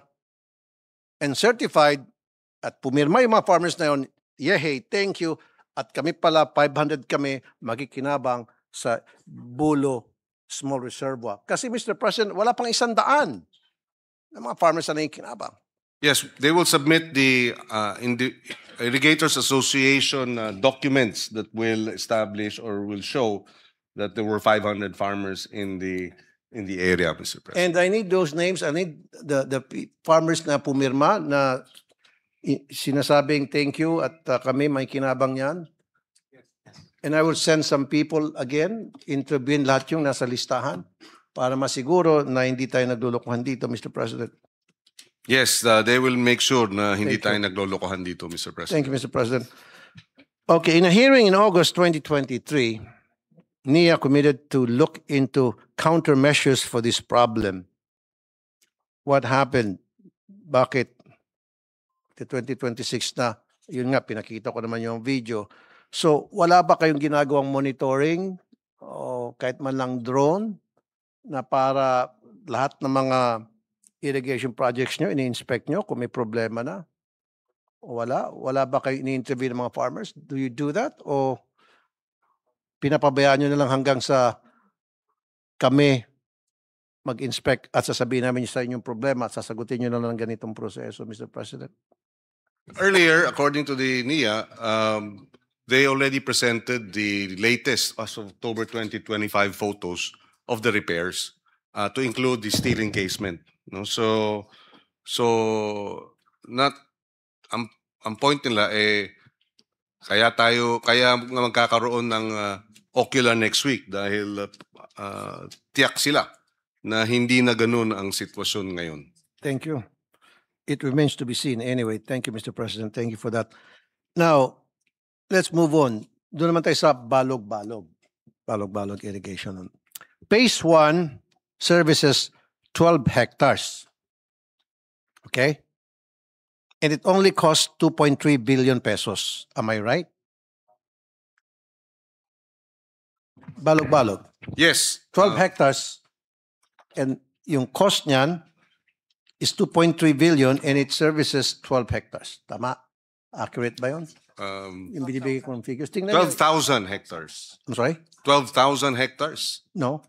and certified at pumirma yung mga farmers na yun, hey, thank you. At kami pala, 500 kami magikinabang sa Bulo Small Reservoir. Kasi Mr. President, wala pang 100 na mga farmers na nakikinabang. Yes, they will submit the Irrigators Association documents that will establish or will show that there were 500 farmers in the area, Mr. President. And I need those names. I need the farmers na pumirma na sinasabing thank you at kami may kinabang yan. And I will send some people again, interviewin lahat yung nasa listahan para masiguro na hindi tayo naglulukuhan dito, Mr. President. Yes, they will make sure na hindi Thank you. tayo naglolokohan dito, Mr. President. Thank you, Mr. President. Okay, in a hearing in August 2023, NIA committed to look into countermeasures for this problem. What happened? Bakit? The 2026 na, yun nga, pinakita ko naman yung video. So, wala ba kayong ginagawang monitoring o kahit man lang drone na para lahat ng mga irrigation projects nyo, ini-inspect nyo kung may problema na? O wala? Wala ba kayo ini-interview ng mga farmers? Do you do that? O pinapabayaan nyo na lang hanggang sa kami mag-inspect at sasabihin namin sa inyong problema at sasagutin nyo na lang ganitong proseso, Mr. President? Earlier, according to the NIA, they already presented the latest as of October 2025 photos of the repairs to include the steel encasement. No? So not ang point nila kaya magkakaroon ng ocular next week dahil tiyak sila na hindi na ganun ang sitwasyon ngayon. Thank you. It remains to be seen. Anyway, thank you, Mr. President. Thank you for that. Now, let's move on. Doon naman tayo sa balog-balog. Balog-balog irrigation. Phase 1 services 12 hectares. Okay? And it only cost 2.3 billion pesos. Am I right? Balog-balog. Yes. 12 hectares. And yung cost niyan is 2.3 billion and it services 12 hectares. Tama? Accurate ba yun? Yung binibigay ko ng figures. Tingnan niyo. 12,000 hectares. I'm sorry? 12,000 hectares. No.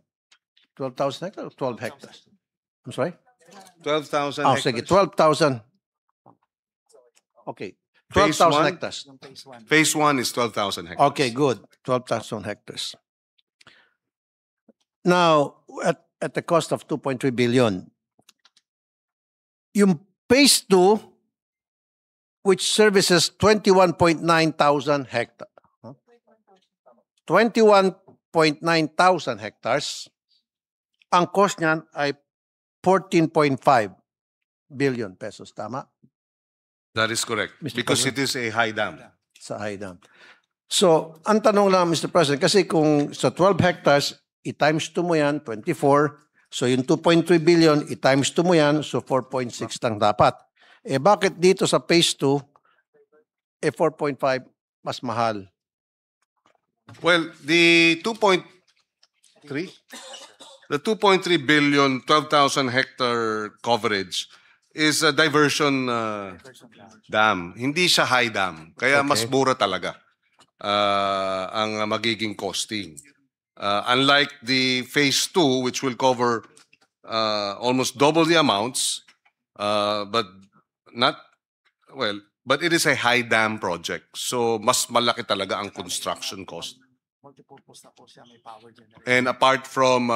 12,000 hectares or 12 hectares? I'm sorry? 12,000 Oh, hectares. sige. 12,000. Okay. Phase 12,000 one? hectares. Phase 1 is 12,000 hectares. Okay, good. 12,000 hectares. Now, at the cost of 2.3 billion, yung phase 2, which services 21.9 thousand hectares. 21.9 thousand hectares. ang cost niyan ay 14.5 billion pesos. Tama? That is correct. Mr. Because President. it is a high dam. Sa Haidam. So, ang tanong lang, Mr. President, kasi kung sa 12 hectares, i-times 2 mo yan, 24. So, yung 2.3 billion, i-times 2 mo yan, so 4.6 lang dapat. Eh, bakit dito sa phase 2, 4.5 mas mahal? Well, the 2.3 billion, 12,000 hectare coverage is a diversion dam. Hindi siya high dam. Kaya mas Okay. mura talaga ang magiging costing. Unlike the phase 2, which will cover almost double the amounts, but it is a high dam project. So mas malaki talaga ang construction cost. Multipurpose na po siya, may power generator. And apart from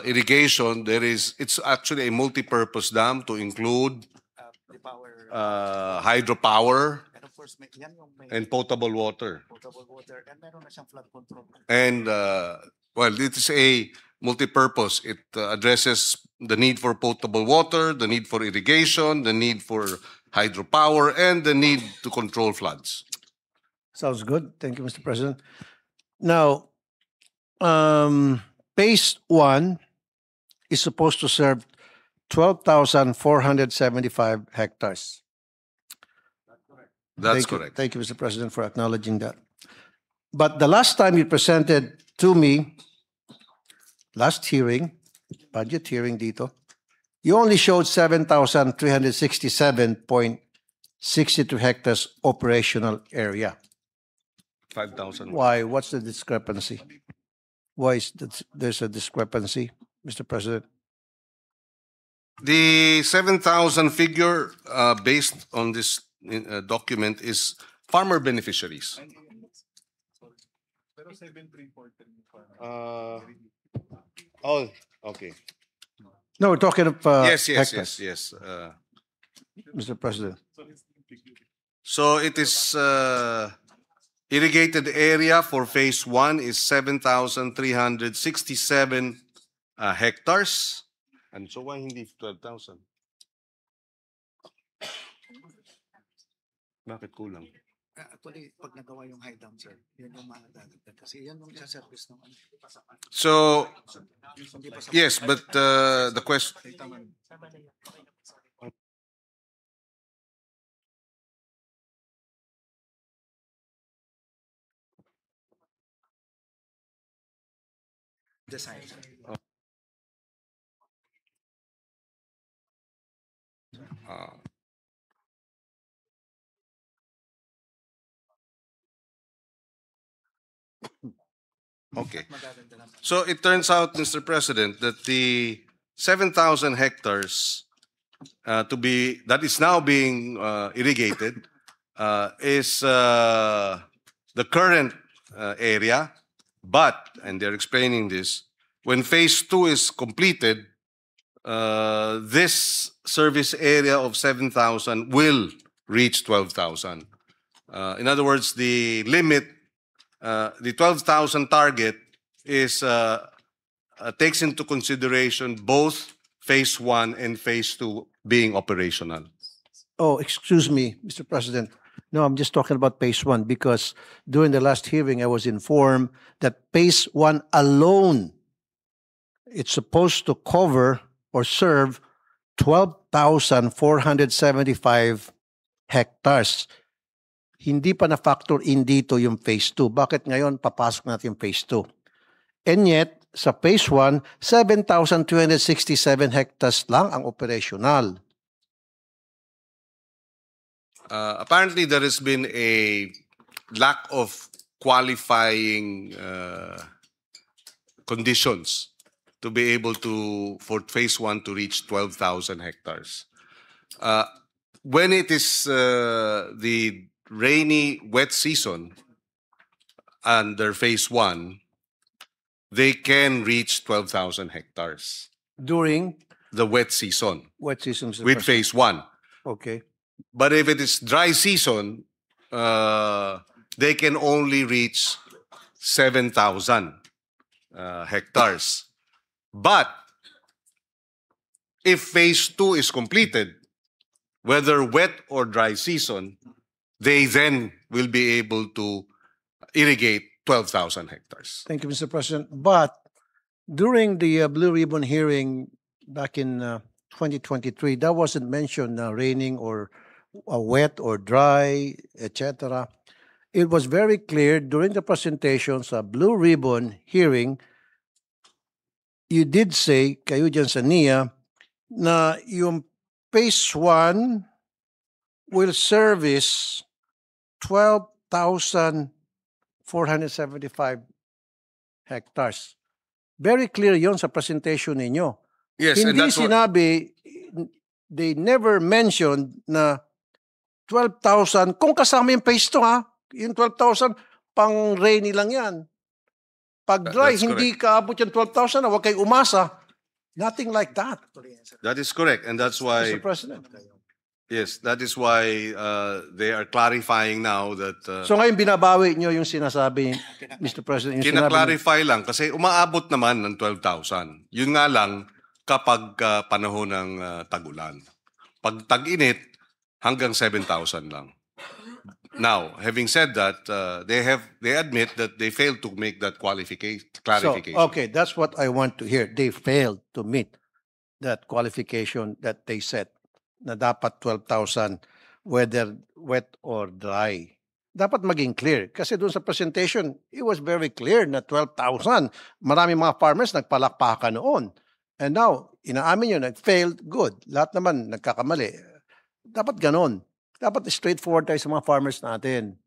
irrigation, it's actually a multi-purpose dam to include The power, hydropower and of course, yan yung may and potable water. potable water, and meron na siyang flood control. And it is a multi-purpose. It addresses the need for potable water, the need for irrigation, the need for hydropower, and the need to control floods. Sounds good. Thank you, Mr. President. Now, phase 1 is supposed to serve 12,475 hectares. That's Thank you. correct. Thank you, Mr. President, for acknowledging that. But the last time you presented to me, last hearing, budget hearing dito, you only showed 7,367.62 hectares operational area. 5,000. Why? What's the discrepancy? Why is there's a discrepancy, Mr. President? The 7,000 figure based on this document is farmer beneficiaries. Pero 7,340 Okay. No, we're talking of Yes. hectares, Mr. President. So it is irrigated area for phase 1 is 7,367 hectares. And so why hindi 12,000? Bakit kulang? Actually, pag nagawa yung high dam, sir, yun yung mga dadagdag. Kasi yan yung isa-service ng ano. So Hindi pa sa yes, but the question design, sir. okay. Magaganda lang. So it turns out, Mr. President, that the 7,000 hectares that is now being irrigated is the current area, but, and they're explaining this, when phase 2 is completed, this service area of 7,000 will reach 12,000. In other words, the limit, the 12,000 target is takes into consideration both phase 1 and phase 2 being operational. Oh, excuse me, Mr. President. No, I'm just talking about phase 1 because during the last hearing, I was informed that phase 1 alone, it's supposed to cover or serve 12,475 hectares. Hindi pa na-factor in dito yung phase 2. Bakit ngayon papasok natin yung phase 2? And yet, sa phase 1, 7,267 hectares lang ang operational. Apparently, there has been a lack of qualifying conditions to be able for phase 1 to reach 12,000 hectares. When it is the rainy, wet season under phase 1, they can reach 12,000 hectares. During The wet season what season? Mr. with President? phase 1. Okay. But if it is dry season, they can only reach 7,000 hectares. But if phase 2 is completed, whether wet or dry season, they then will be able to irrigate 12,000 hectares. Thank you, Mr. President. But during the Blue Ribbon hearing back in 2023, that wasn't mentioned raining or wet or dry, etc. It was very clear during the presentation sa Blue Ribbon hearing, you did say, kayo dyan sa NIA, na yung phase 1 will service 12,475 hectares. Very clear yon sa presentation ninyo. Yes, and Hindi that's what, sinabi, they never mentioned na 12,000, kung kasama yung phase 2 ha, yung 12,000, pang rainy lang yan. Pag dry, That's hindi kaabot yung 12,000 na huwag kayo umasa. Nothing like that, that is correct, and that's why, Mr. President. yes, that is why they are clarifying now that So ngayon binabawi nyo yung sinasabi, Mr. President, yung sinabi kina-clarify lang kasi umaabot naman ng 12,000. Yun nga lang kapag panahon ng tag-ulan. Pag tag-init, hanggang 7,000 lang. Now, having said that, they admit that they failed to make that clarification. So, okay, that's what I want to hear. They failed to meet that qualification that they set na dapat 12,000 whether wet or dry. Dapat maging clear. Kasi doon sa presentation, it was very clear na 12,000. Maraming mga farmers nagpalakpakan noon. And now, inaamin nyo, nag-failed, good. Lahat naman nagkakamali. Dapat ganon. Dapat straightforward tayo sa mga farmers natin.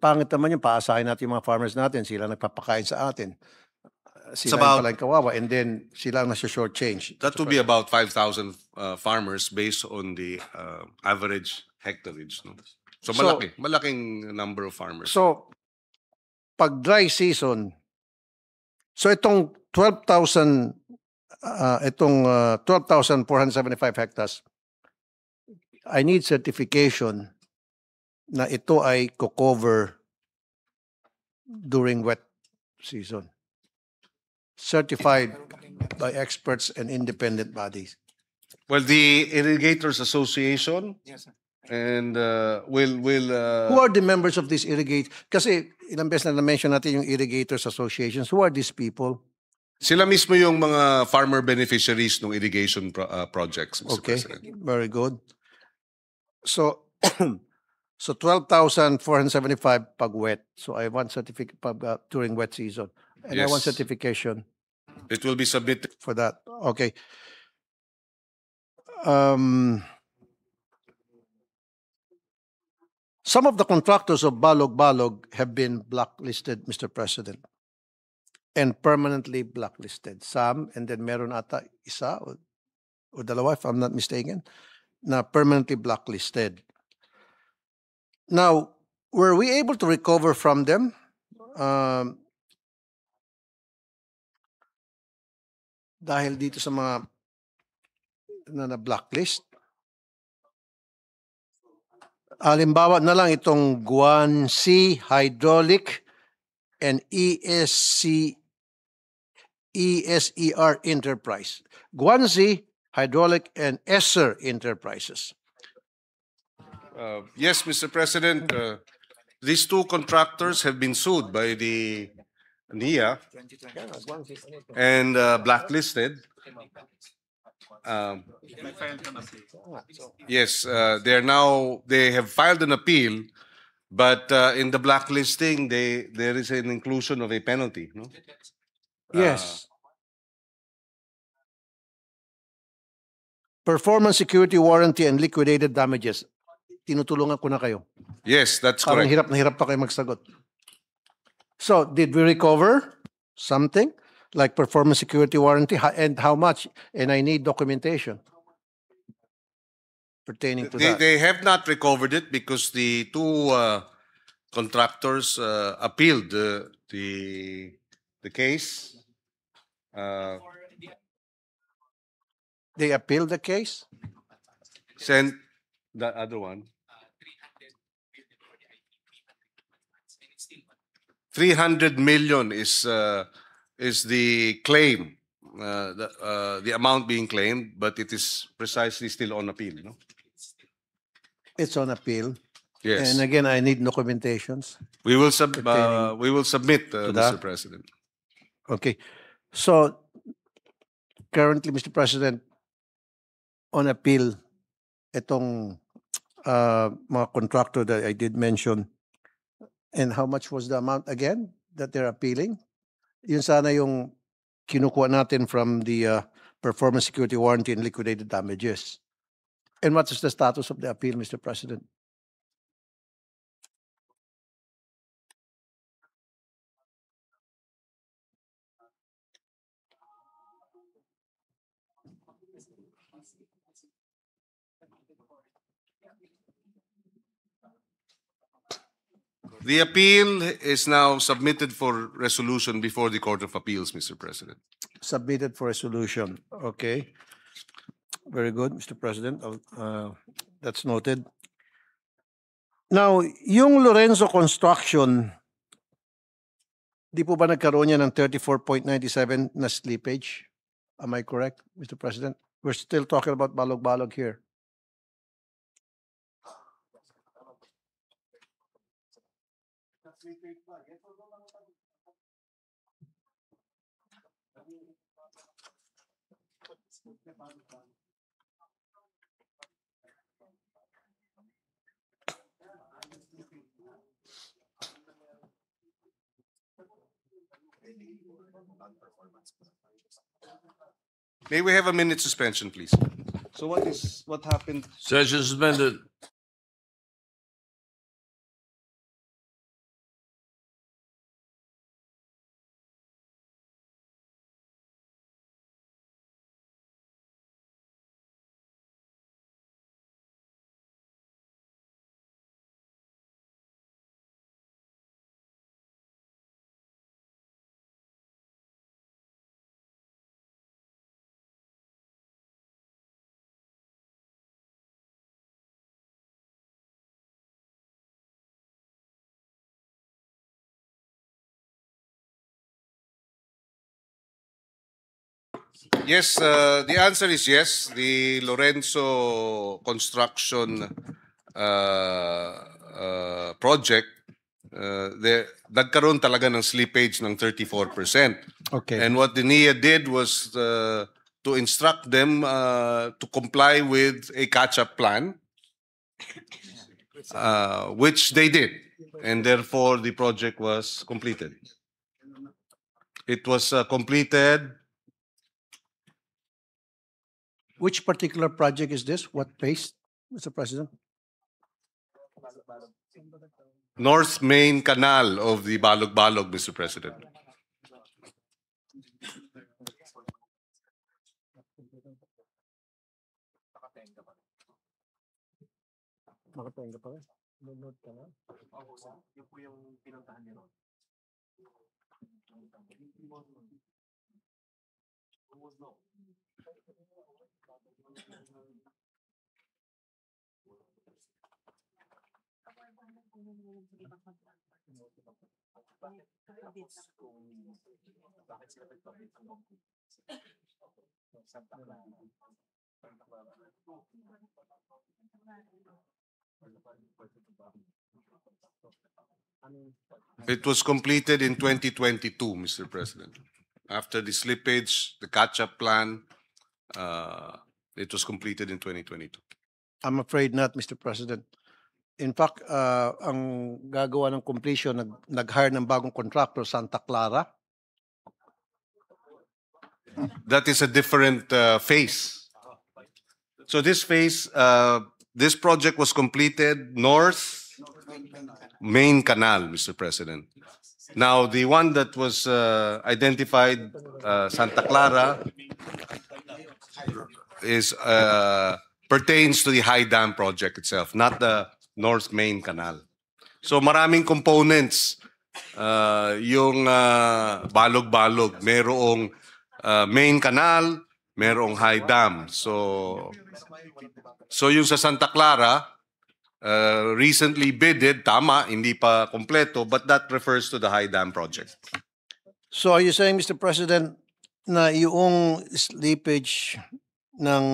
Pangit naman yung paasahin natin yung mga farmers natin. Sila nagpapakain sa atin. Sila yung palang kawawa. And then, sila ang nasa-short change. That would be about 5,000 farmers based on the average hectareage. No? So malaking number of farmers. So, pag dry season, so itong 12,000, itong 12,475 hectares, I need certification na ito ay co-cover during wet season. Certified by experts and independent bodies. Well, the Irrigators Association and will Who are the members of this irrigate? Kasi ilang beses na na-mention natin yung irrigators associations. Who are these people? sila mismo yung mga farmer beneficiaries ng irrigation projects, Mr. Okay, President. very good. So, so 12,475 pag wet. So I want certificate pag during wet season. And I want Yes. certification It will be submitted. for that. Okay. Some of the contractors of Balog have been blacklisted, Mr. President, and permanently blacklisted. Some, and then meron ata isa o dalawa, if I'm not mistaken, na permanently blacklisted. Now, were we able to recover from them? Dahil dito sa mga na blacklist? Halimbawa na lang itong Guangxi Hydraulic and ESER Enterprise. Guangxi Hydraulic and ESER Enterprises. Yes, Mr. President, these two contractors have been sued by the NIA and blacklisted. Yes, they have filed an appeal, but in the blacklisting, there is an inclusion of a penalty. No? Yes. Performance security warranty and liquidated damages. Tinutulungan ko na kayo. Yes, that's Parang correct. hirap na hirap pa kayo magsagot. So, did we recover something like performance security warranty and how much? And I need documentation pertaining to that. They have not recovered it because the two contractors appealed the case. They appealed the case? Sent the other one. 300 million is the claim the amount being claimed, but it is precisely still on appeal. No? It's on appeal. Yes, And again, I need documentations. we will pertaining submit, to Mr. that. President. Okay. So currently, Mr. President, on appeal, itong mga contractor that I did mention, and how much was the amount again that they're appealing? Yun sana yung kinukuha natin from the performance security warranty and liquidated damages. And what is the status of the appeal, Mr. President? The appeal is now submitted for resolution before the Court of Appeals, Mr. President. Submitted for resolution. Okay. Very good, Mr. President. That's noted. Now, yung Lorenzo Construction, di po ba nagkaroon niya ng 34.97 na slippage? Am I correct, Mr. President? We're still talking about Balog-Balog here. May we have a minute suspension, please? So what happened? Session suspended. Yes, the answer is yes. The Lorenzo construction project, nagkaroon talaga ng slippage ng 34%. Okay. And what the NIA did was to instruct them to comply with a catch-up plan, which they did. And therefore, the project was completed. It was completed. Which particular project is this? What phase, Mr. President? North Main Canal of the Balog-Balog, Mr. President. Makatenga pa rin. Lunod ka na. Yung po yung pinuntahan niyo. It was completed in 2022, Mr. President. After the slippage, the catch-up plan, it was completed in 2022. I'm afraid not, Mr. President. In fact, ang gagawa ng completion, nag-hire ng bagong contractor, Santa Clara. That is a different phase. So this phase, this project was completed North Main Canal, Mr. President. Now, the one that was identified, Santa Clara, is pertains to the High Dam project itself, not the North Main Canal. So maraming components yung Balog-Balog. Merong Main Canal, merong High Dam. So yung sa Santa Clara, recently bidded, tama, hindi pa kompleto, but that refers to the High Dam project. So are you saying, Mr. President, na yung slippage ng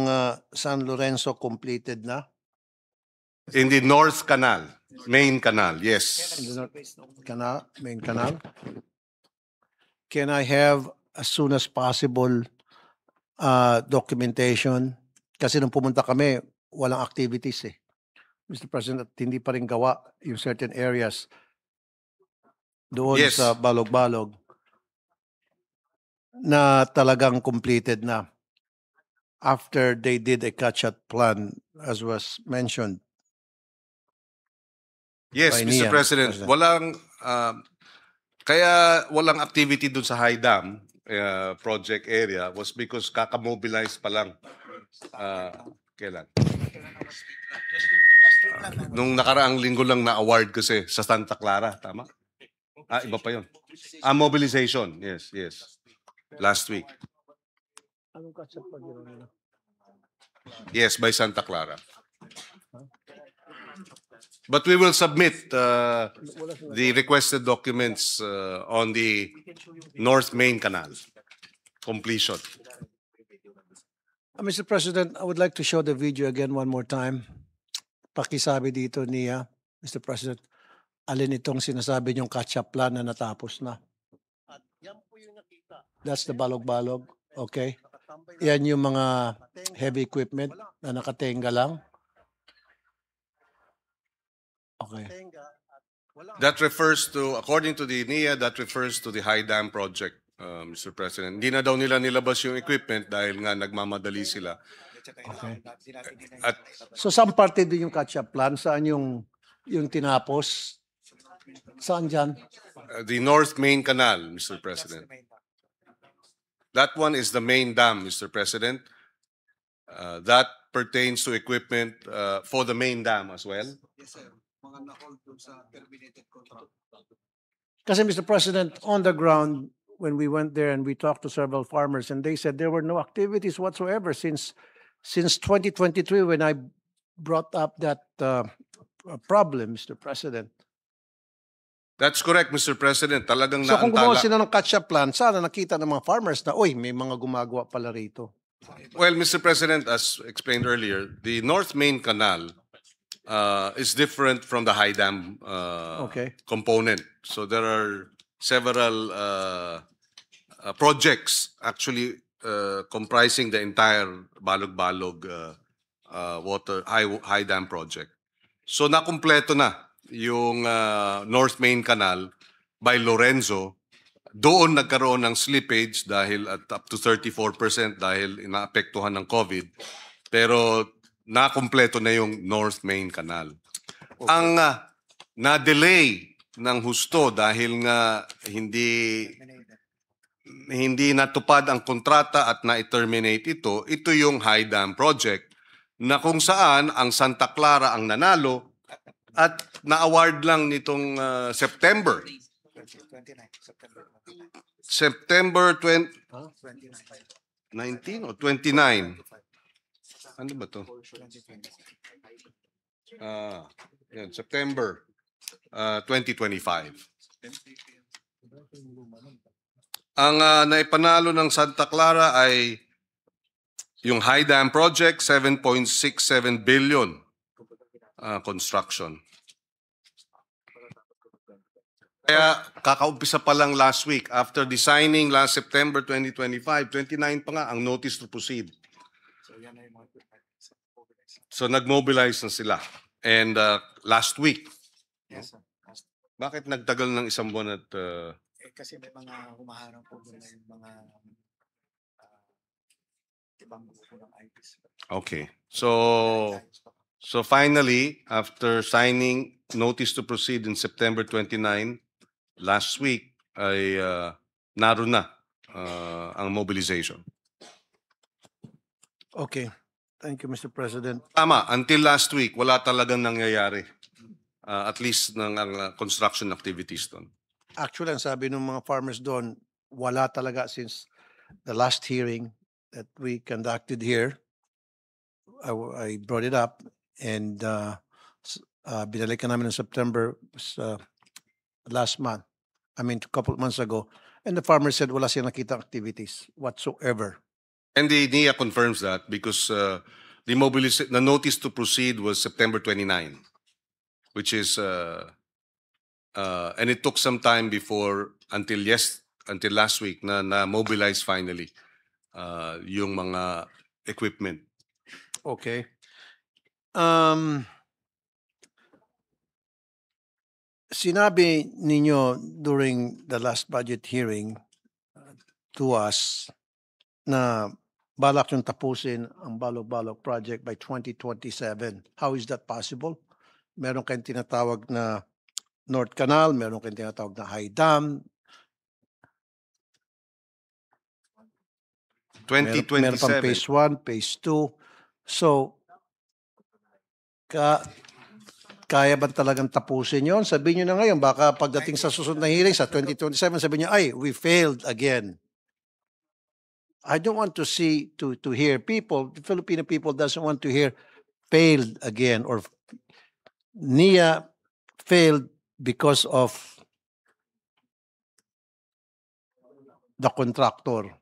San Lorenzo completed na? In the North Canal, main canal, yes. In the canal, main canal? Can I have as soon as possible documentation? Kasi nung pumunta kami, walang activities eh. Mr. President, at hindi pa rin gawa yung certain areas doon Yes. sa Balog-Balog na talagang completed na after they did a catch-up plan as was mentioned. Yes, By Mr. NIA, President. President. Kaya walang activity dun sa High Dam project area was because kakamobilize pa lang. Kailan? Nung nakaraang linggo lang na-award kasi sa Santa Clara, tama? Iba pa yun. Mobilization, yes, yes. Last week. Anong catch-up plan yun nila? Yes, by Santa Clara. But we will submit the requested documents on the North Main Canal completion. Mr. President, I would like to show the video again one more time. Pakisabi dito niya, Mr. President, alin itong sinasabi niyong catch-up plan na natapos na? That's the balog-balog, okay? Yan yung mga heavy equipment na nakatenga lang. Okay. That refers to, according to the NIA, that refers to the High Dam project, Mr. President. Hindi na daw nila nilabas yung equipment dahil nga nagmamadali sila. Okay. At So saan parte din yung catch-up plan? Saan yung tinapos? Saan dyan? the North Main Canal, Mr. President. That one is the main dam, Mr. President. That pertains to equipment for the main dam as well. Yes, sir. Mga na-hold dun sa terminated contract. Kasi Mr. President, on the ground, when we went there and we talked to several farmers and they said there were no activities whatsoever since 2023 when I brought up that problem, Mr. President. That's correct, Mr. President. Talagang So kung gumawa naantala. sila ng catch-up plan, sana nakita ng mga farmers na, uy, may mga gumagawa pala rito. Well, Mr. President, as explained earlier, the North Main Canal is different from the High Dam Okay. component. So there are several projects actually comprising the entire Balog-Balog water high dam project. So nakumpleto na yung North Main Canal by Lorenzo. Doon nagkaroon ng slippage dahil at up to 34% dahil inaapektuhan ng COVID. Pero nakumpleto na yung North Main Canal. Ang na-delay ng husto dahil nga hindi natupad ang kontrata at na-terminate ito yung High Dam Project na kung saan ang Santa Clara ang nanalo at na-award lang nitong September. 29, September. September 29. 19 o 29? Ano ba to? Yan, September 2025. Ang naipanalo ng Santa Clara ay yung High Dam Project, 7.67 billion construction. Kaya kakaumpisa pa lang last week. After the signing last September 2025, 29 pa nga ang notice to proceed. So yan na yung mga equipment. So nag-mobilize na sila. And last week, Yes, sir. bakit nagtagal ng isang buwan at Kasi may mga humaharang po doon na yung mga ibang grupo ng IPs. okay. So finally, after signing notice to proceed in September 29, last week ay naroon na ang mobilization. Okay. Thank you, Mr. President. Tama, until last week, wala talagang nangyayari. At least ng construction activities doon. Actually, ang sabi ng mga farmers doon, wala talaga since the last hearing that we conducted here. I brought it up and binalikan namin ng September last month. I mean, a couple of months ago, and the farmer said wala siya nakita activities whatsoever. And the NIA confirms that because the notice to proceed was September 29, which is and it took some time before until last week na mobilize finally yung mga equipment. Okay. Sinabi ninyo during the last budget hearing to us na balak yung tapusin ang Balog-Balog project by 2027. How is that possible? Meron kayong tinatawag na North Canal, meron kayong tinatawag na High Dam, meron pang 2027. phase 1, phase 2. So, kaya ba talagang tapusin yon? Sabihin nyo na ngayon, baka pagdating sa susunod na hearing sa 2027, sabihin nyo, ay, we failed again. I don't want to hear people, the Filipino people doesn't want to hear failed again or NIA failed because of the contractor.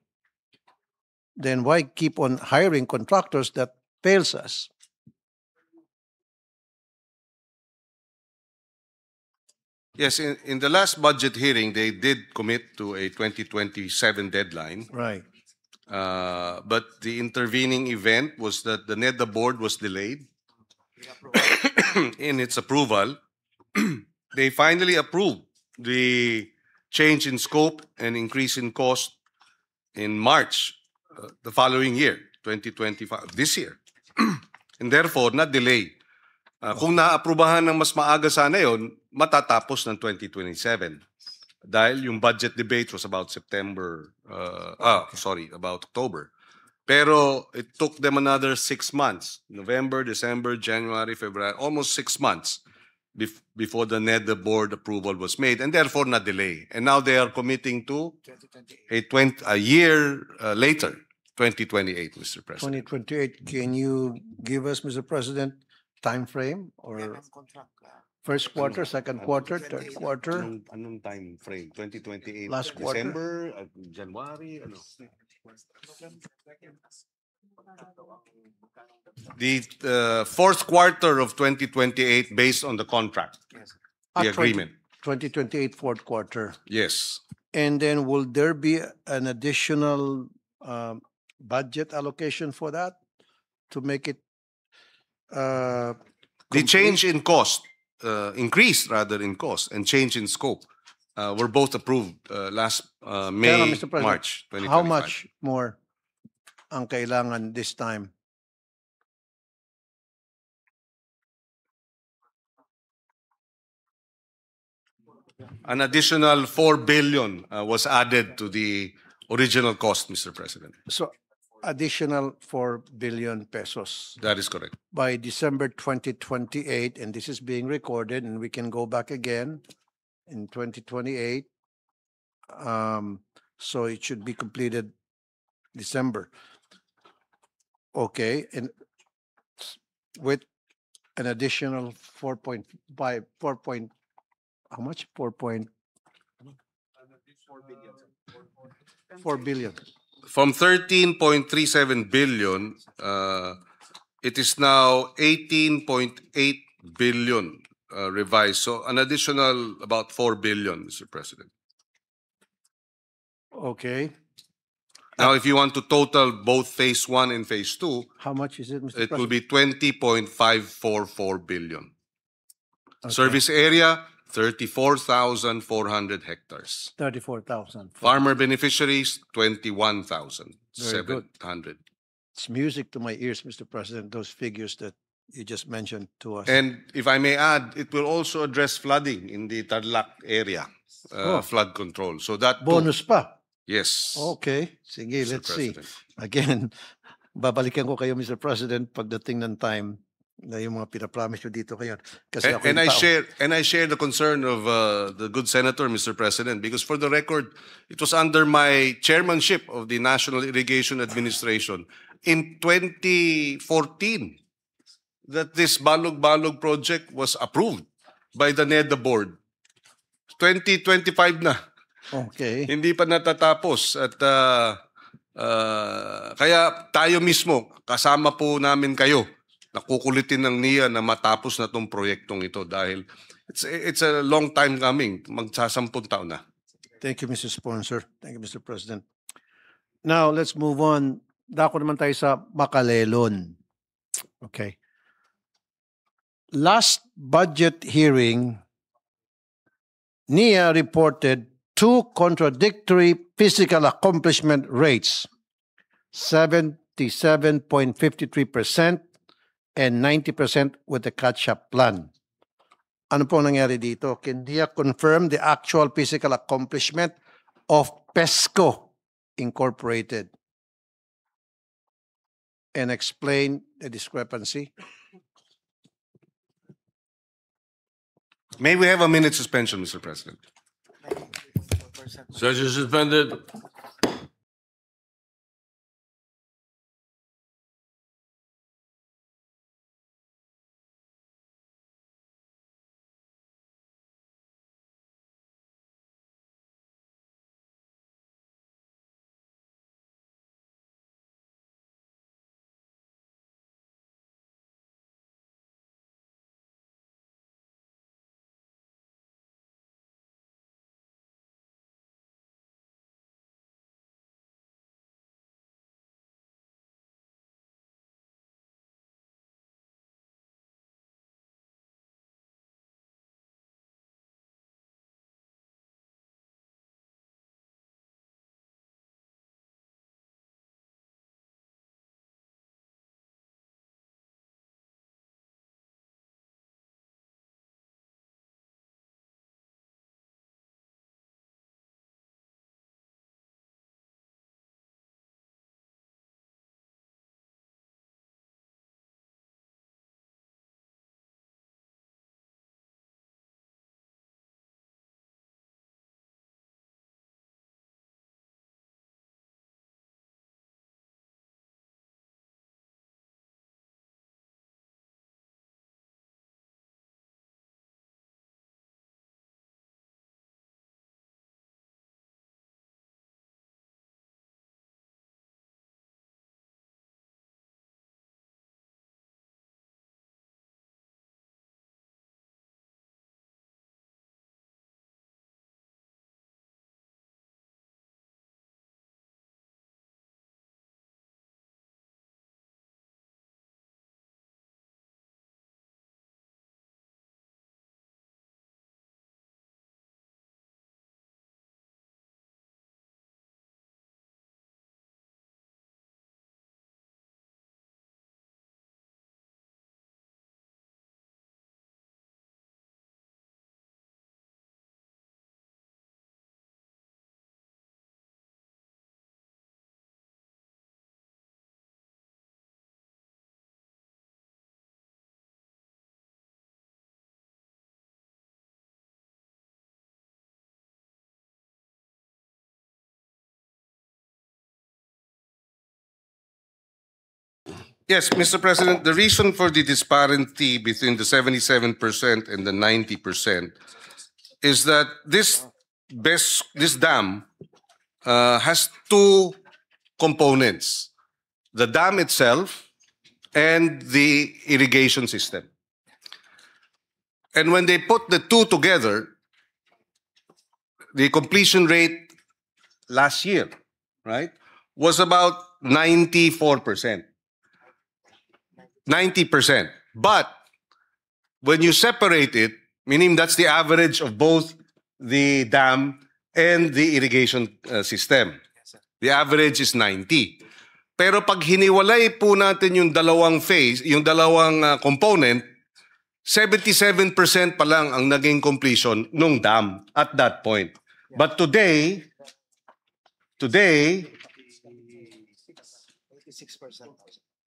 Then why keep on hiring contractors that fails us? Yes, in the last budget hearing, they did commit to a 2027 deadline. Right. But the intervening event was that the NEDA board was delayed in its approval. They finally approved the change in scope and increase in cost in March the following year, 2025, this year. And therefore, na-delay. Kung naaprubahan ng mas maaga sana yon, matatapos ng 2027. Dahil yung budget debate was about about October. Pero it took them another 6 months, November, December, January, February, almost 6 months before the NEDA board approval was made, and therefore na-delay. And now they are committing to a year later, 2028, Mr. President. 2028, can you give us, Mr. President, time frame or first quarter, second quarter, third quarter? Anong time frame? 2028? Last quarter. December? January? Ano? The fourth quarter of 2028 based on the contract, the agreement. 2028 fourth quarter. Yes. And then will there be an additional budget allocation for that to make it The complete? change in cost, increase rather in cost, and change in scope were both approved last Kaya nga, May, Mr. President, March 2025. How much more ang kailangan this time? An additional 4 billion was added to the original cost, Mr. President. So additional 4 billion pesos That is correct. by December 2028, and this is being recorded, and we can go back again in 2028. So it should be completed December. Okay, and with an additional 4.5, how much? 4.4 billion. From 13.37 billion, it is now 18.8 billion revised. So an additional about 4 billion, Mr. President. Okay, Now, if you want to total both phase 1 and phase 2, how much is it, Mr. it will President? be 20.544 billion. Okay. Service area, 34,400 hectares. 34,000. Farmer beneficiaries, Very good. 21,700. It's music to my ears, Mr. President, those figures that you just mentioned to us. And if I may add, it will also address flooding in the Tarlac area, Oh. flood control. So that too- Bonus pa. yes. Okay, sige, Mr. let's see. President. Again, babalikan ko kayo, Mr. President, pagdating ng time na yung mga pinapromise nyo dito kayo. Kasi ako And yung tao. I share the concern of the good senator, Mr. President, because for the record, it was under my chairmanship of the National Irrigation Administration in 2014 that this Balog-Balog project was approved by the NEDA board. 2025 na. Okay. Hindi pa natatapos at kaya tayo mismo kasama po namin kayo. Nakukulitin ng NIA na matapos na tong proyektong ito dahil it's a long time coming. Magsasampung taon na. Thank you, Mr. Sponsor. Thank you, Mr. President. Now, let's move on. Dako naman tayo sa Makalelon. Okay. Last budget hearing, NIA reported two contradictory physical accomplishment rates, 77.53% and 90% with the catch-up plan. Ano po nangyari dito? Can NIA confirm the actual physical accomplishment of PESCO Incorporated and explain the discrepancy? May we have a minute suspension, Mr. President? Session suspended. Yes, Mr. President, the reason for the disparity between the 77% and the 90% is that this dam has two components: the dam itself and the irrigation system. And when they put the two together, the completion rate last year, right, was about 94%. 90%. But when you separate it, meaning that's the average of both the dam and the irrigation system. The average is 90. Pero pag hiniwalay po natin yung dalawang phase, yung dalawang component, 77% pa lang ang naging completion nung dam at that point. But today, 86%.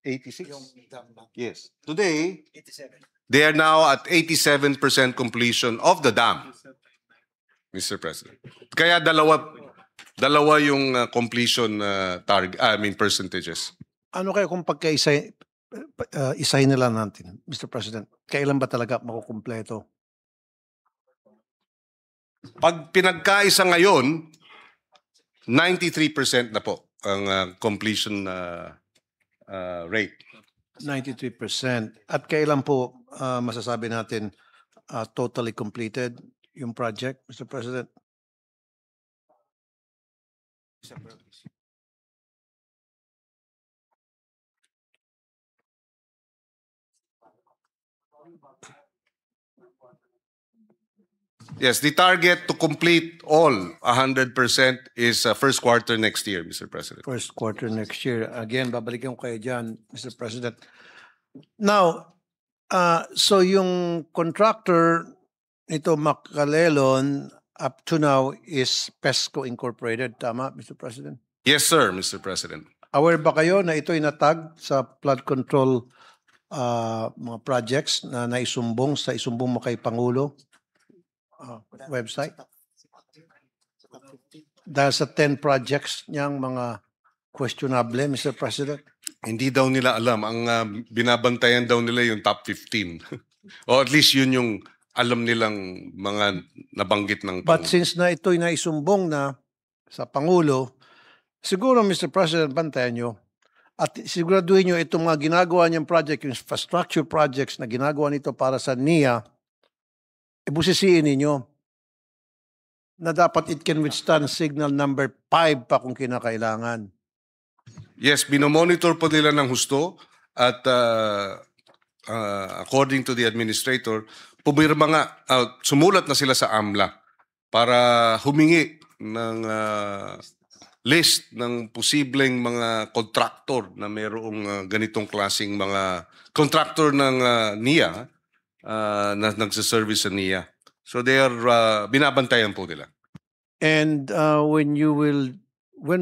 86? Yung dam lang. Yes. Today, 87. they are now at 87% completion of the dam, Mr. President. Kaya dalawa yung completion percentages. Ano kaya kung isahin nila natin, Mr. President? Kailan ba talaga makukumpleto? Pag pinagkaisa ngayon, 93% na po ang completion rate. 93%. At kailan po masasabi natin totally completed yung project, Mr. President? Yes, the target to complete all 100% is first quarter next year, Mr. President. First quarter next year. Again, babalikan ko kayo dyan, Mr. President. Now, so yung contractor nito Macalelon up to now is PESCO Incorporated. Tama, Mr. President? Yes, sir, Mr. President. Aware ba kayo na ito'y natag sa flood control mga projects na naisumbong sa isumbong mo kay Pangulo website? Dahil sa 10 projects niyang mga questionable, Mr. President? Hindi daw nila alam. Ang binabantayan daw nila yung top 15. O at least yun yung alam nilang mga nabanggit ng But since na ito'y naisumbong na sa Pangulo, siguro, Mr. President, bantayan nyo at siguraduhin nyo itong mga ginagawa niyang project, yung infrastructure projects na ginagawa nito para sa NIA, ibusisiin ninyo na dapat it can withstand signal number 5 pa kung kinakailangan. Yes, binomonitor po nila ng husto at according to the administrator, pumirma nga, sumulat na sila sa AMLA para humingi ng list ng posibleng mga contractor na mayroong ganitong klaseng mga contractor ng NIA na nagsaservice sa NIA. So they are, binabantayan po nila. And when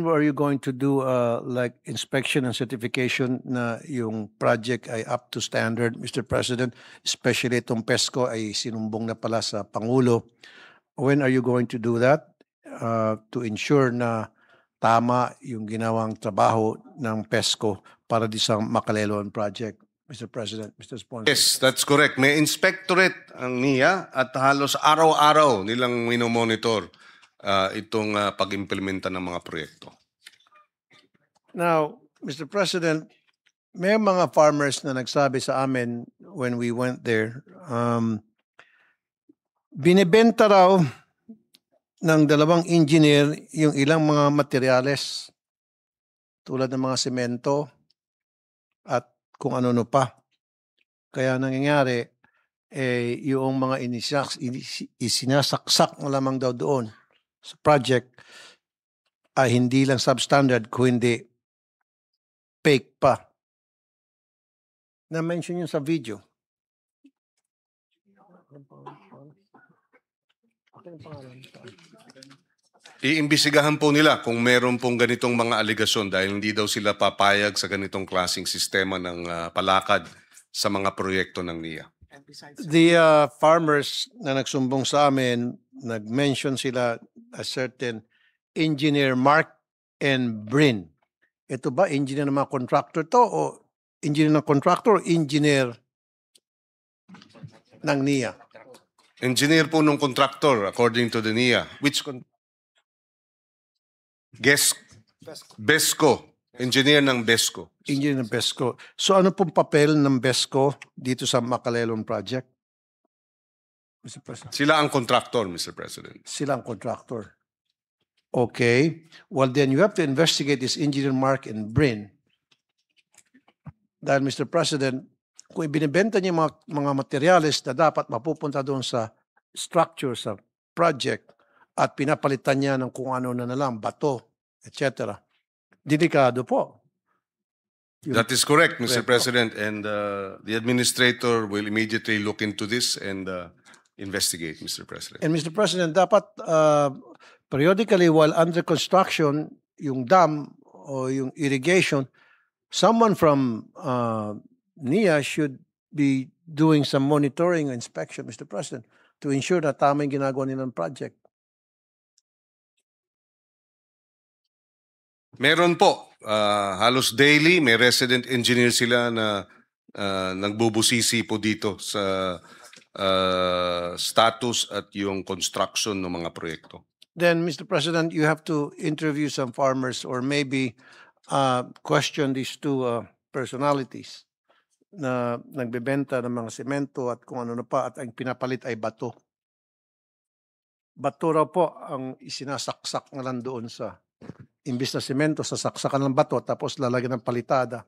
are you going to do like inspection and certification na yung project ay up to standard, Mr. President? Especially itong PESCO ay sinumbong na pala sa Pangulo. When are you going to do that to ensure na tama yung ginawang trabaho ng PESCO para di sa Macalelon project, Mr. President, Mr. Sponsor? Yes, that's correct. May inspectorate ang NIA at halos araw-araw nilang minomonitor itong pag-implementa ng mga proyekto. Now, Mr. President, may mga farmers na nagsabi sa amin when we went there, binibenta raw ng dalawang engineer yung ilang mga materyales tulad ng mga semento at kung ano-ano pa. Kaya nangyayari, yung mga isinasaksak na lamang daw doon sa project ay hindi lang substandard kundi fake pa. Na-mention yun sa video. Iimbisigahan po nila kung meron pong ganitong mga aligasyon dahil hindi daw sila papayag sa ganitong klaseng sistema ng palakad sa mga proyekto ng NIA. The farmers na nagsumbong sa amin, nag-mention sila a certain engineer Mark and Brin. Ito ba engineer ng mga contractor to o engineer ng contractor o engineer ng NIA? Engineer po nung contractor according to the NIA. Which BESCO. Engineer ng BESCO. Engineer ng BESCO. So ano pong papel ng BESCO dito sa Macalelon project? Mr. President. Sila ang contractor, Mr. President. Sila ang contractor. Okay. Well, then you have to investigate this engineer Mark and Brin. Dahil, Mr. President, kung ibinibenta niya mga materyales na dapat mapupunta doon sa structure, sa project, at pinapalitan niya ng kung ano na lang, bato, etc. Delikado po. That is correct, Mr. Correct. President. And the administrator will immediately look into this and investigate, Mr. President. And Mr. President, dapat periodically while under construction, yung dam o yung irrigation, someone from NIA should be doing some monitoring and inspection, Mr. President, to ensure na tama yung ginagawa nilang project. Meron po. Halos daily, may resident engineer sila na nagbubusisi po dito sa status at yung construction ng mga proyekto. Then, Mr. President, you have to interview some farmers or maybe question these two personalities na nagbebenta ng mga semento at kung ano na pa at ang pinapalit ay bato. Bato raw po ang isinasaksak na lang doon sa imbis na semento, sasaksakan ng bato tapos lalagyan ng palitada.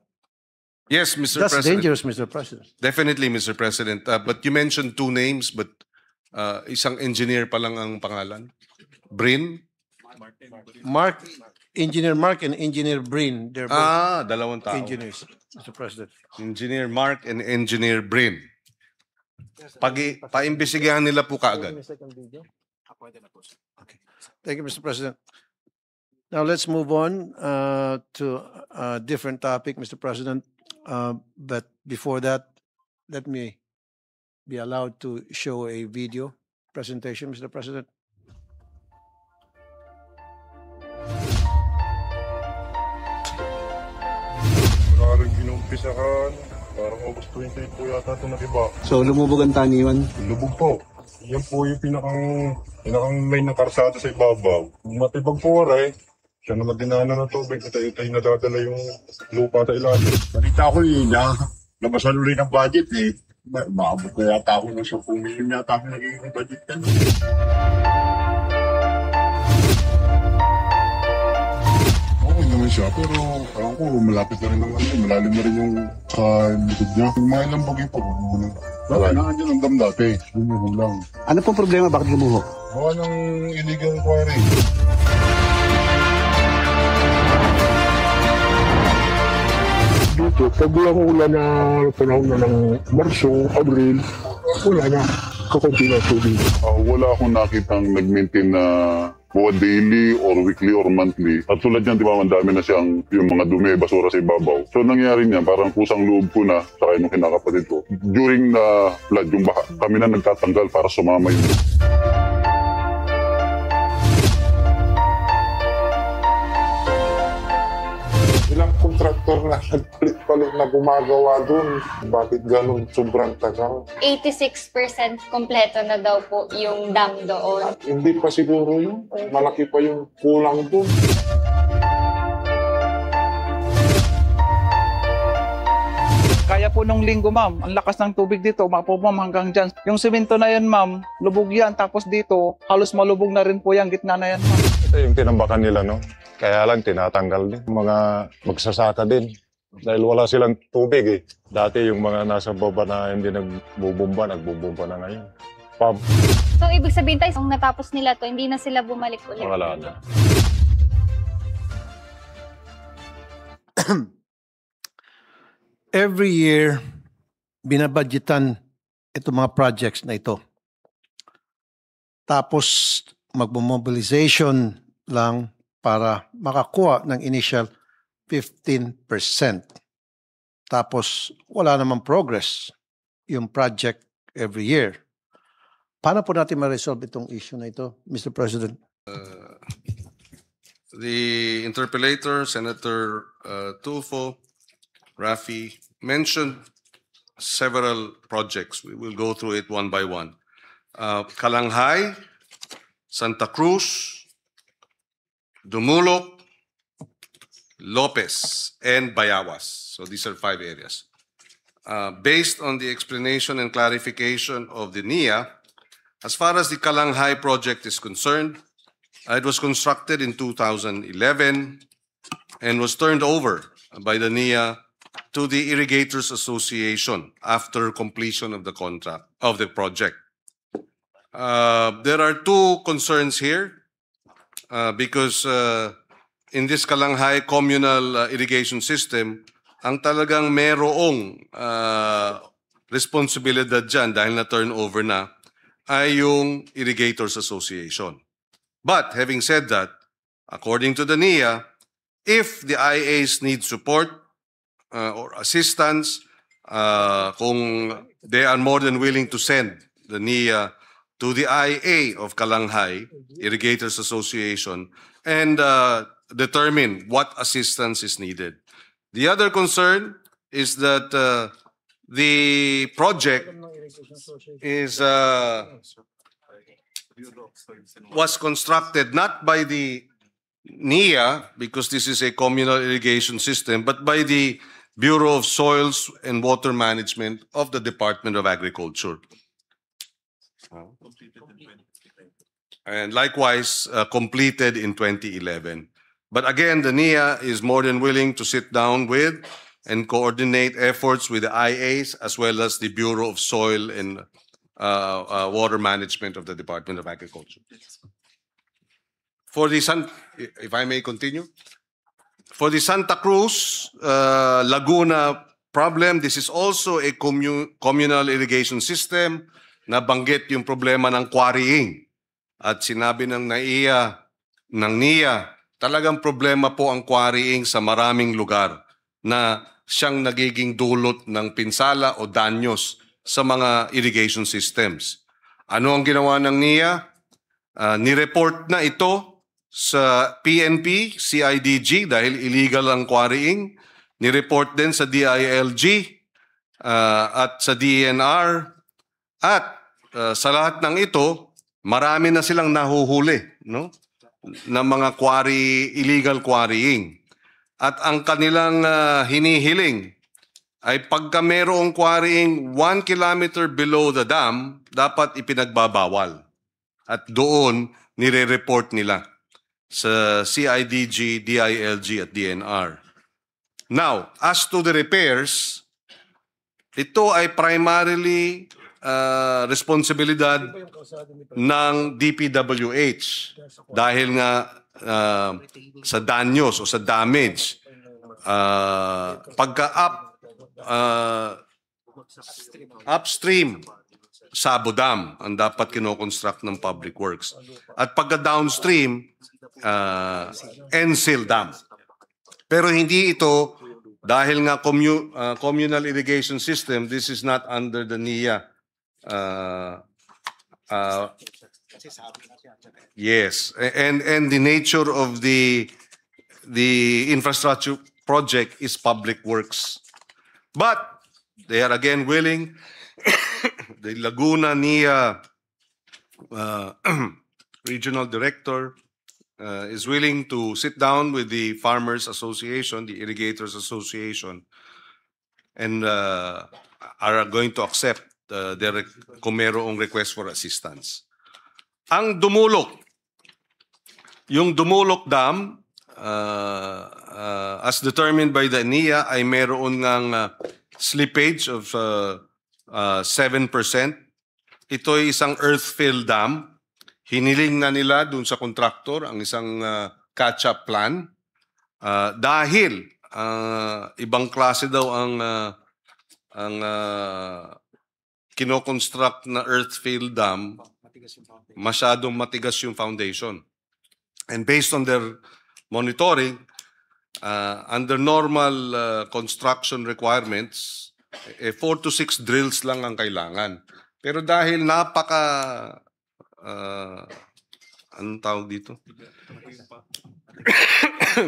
Yes, Mr. That's President. dangerous, Mr. President. Definitely, Mr. President. But you mentioned two names, but isang engineer pa lang ang pangalan. Brin? Engineer Mark and Engineer Brin, they're both Dalawang tao. engineers, Mr. President. Engineer Mark and Engineer Brin. Paimbestigahan nila po kaagad. Thank you, Mr. President. Now let's move on to a different topic, Mr. President. But before that, let me be allowed to show a video presentation, Mr. President. Parang inumpisahan, parang August 28 po yata ito nakiba. So, lumubog ang taniwan. Lubog po. Yan po yung pinakang line ng karsada sa ibabaw. Matibag po rin. Siya naman dinaanan ng tubig. Itay nadadala yung lupa sa ilalim. Balita ko na nabasan ulit ng budget eh. Maabot na yata ako ng 10 million yata ako naging budget yan. Okay naman siya, pero alam ko malapit na rin naman yun. Malalim na rin yung likod niya. Yung mga ilang bagay pa. Kailangan dyan ang dam dati. Bumuho lang. Ano pong problema? Bakit lumuho? Gawa ng illegal quarry. Dito, pag lang ulan na panahon na ng Marso, Abril, wala na. Kakunti na tubig. Wala akong nakitang nag-maintain na daily or weekly or monthly. At tulad niyan, di ba, ang dami na siyang yung mga dumi, basura sa ibabaw. So nangyari niya, parang kusang loob ko na sa nung kinakapatid ko. During the flood, yung baha, kami na nagtatanggal para sumama yun. Ilang kontraktor na nagpalit-palit na gumagawa dun. Bakit ganun sobrang tagal? 86% kompleto na daw po yung dam doon. Hindi pa siguro yun. Malaki pa yung kulang dun. Kaya po nung linggo, ma'am, ang lakas ng tubig dito, po ma'am, hanggang dyan. Yung simento na yan, ma'am, lubog yan. Tapos dito, halos malubog na rin po yung gitna na yan, ma'am. Ito yung tinambakan nila, no? Kaya lang, tinatanggal din. Mga magsasaka din. Dahil wala silang tubig, eh. Dati yung mga nasa baba na hindi nagbubumba na ngayon. Pub. So, ibig sabihin tayo, kung natapos nila to, hindi na sila bumalik ulit. Wala na. Every year, binabudgetan itong mga projects na ito. Tapos, magmobilization lang para makakuha ng initial 15%. Tapos, wala namang progress yung project every year. Paano po natin ma-resolve itong issue na ito, Mr. President? The interpellator, Senator Tulfo, Rafi, mentioned several projects. We will go through it one by one. Kalanghay, Santa Cruz, Dumulok, Lopez, and Bayawas. So these are 5 areas. Based on the explanation and clarification of the NIA, as far as the Kalanghay project is concerned, it was constructed in 2011 and was turned over by the NIA to the Irrigators Association after completion of the contract of the project. There are 2 concerns here. Because in this Kalanghay communal irrigation system, ang talagang merong responsibilidad dyan dahil na turnover na ay yung Irrigators Association. But having said that, according to the NIA, if the IAs need support or assistance, kung they are more than willing to send the NIA to the IA of Kalanghay, Irrigators Association, and determine what assistance is needed. The other concern is that the project is was constructed not by the NIA, because this is a communal irrigation system, but by the Bureau of Soils and Water Management of the Department of Agriculture. And likewise, completed in 2011. But again, the NIA is more than willing to sit down with and coordinate efforts with the IAs as well as the Bureau of Soil and Water Management of the Department of Agriculture. For the if I may continue, for the Santa Cruz Laguna problem, this is also a communal irrigation system. Nabanggit yung problema ng quarrying. At sinabi ng NIA, talagang problema po ang quarrying sa maraming lugar na siyang nagiging dulot ng pinsala o danyos sa mga irrigation systems. Ano ang ginawa ng NIA? Nireport na ito sa PNP, CIDG dahil illegal ang quarrying. Nireport din sa DILG at sa DENR. At sa lahat ng ito, marami na silang nahuhuli, no? Ng mga illegal quarrying. At ang kanilang hinihiling ay pagka mayroong quarrying 1 kilometer below the dam, dapat ipinagbabawal. At doon, nire-report nila sa CIDG, DILG at DNR. Now, as to the repairs, ito ay primarily responsibilidad ng DPWH dahil nga sa danyos o sa damage upstream Sabo Dam ang dapat kinoconstruct ng Public Works at pagka downstream Ensil Dam. Pero hindi ito dahil nga communal irrigation system, this is not under the NIA. Yes, and the nature of the infrastructure project is Public Works. But they are again willing. The Laguna NIA regional director is willing to sit down with the Farmers Association, the Irrigators Association, and are going to accept kung mayroong request for assistance. Ang Dumulok, yung Dumulok Dam, as determined by the NIA, ay mayroon ng slippage of 7%. Ito ay isang earth-fill dam. Hiniling na nila dun sa kontraktor ang isang catch-up plan dahil ibang klase daw ang kinoconstruct na earth-fill dam, masyadong matigas yung foundation. And based on their monitoring, under normal construction requirements, 4 to 6 drills lang ang kailangan. Pero dahil anong tawag dito?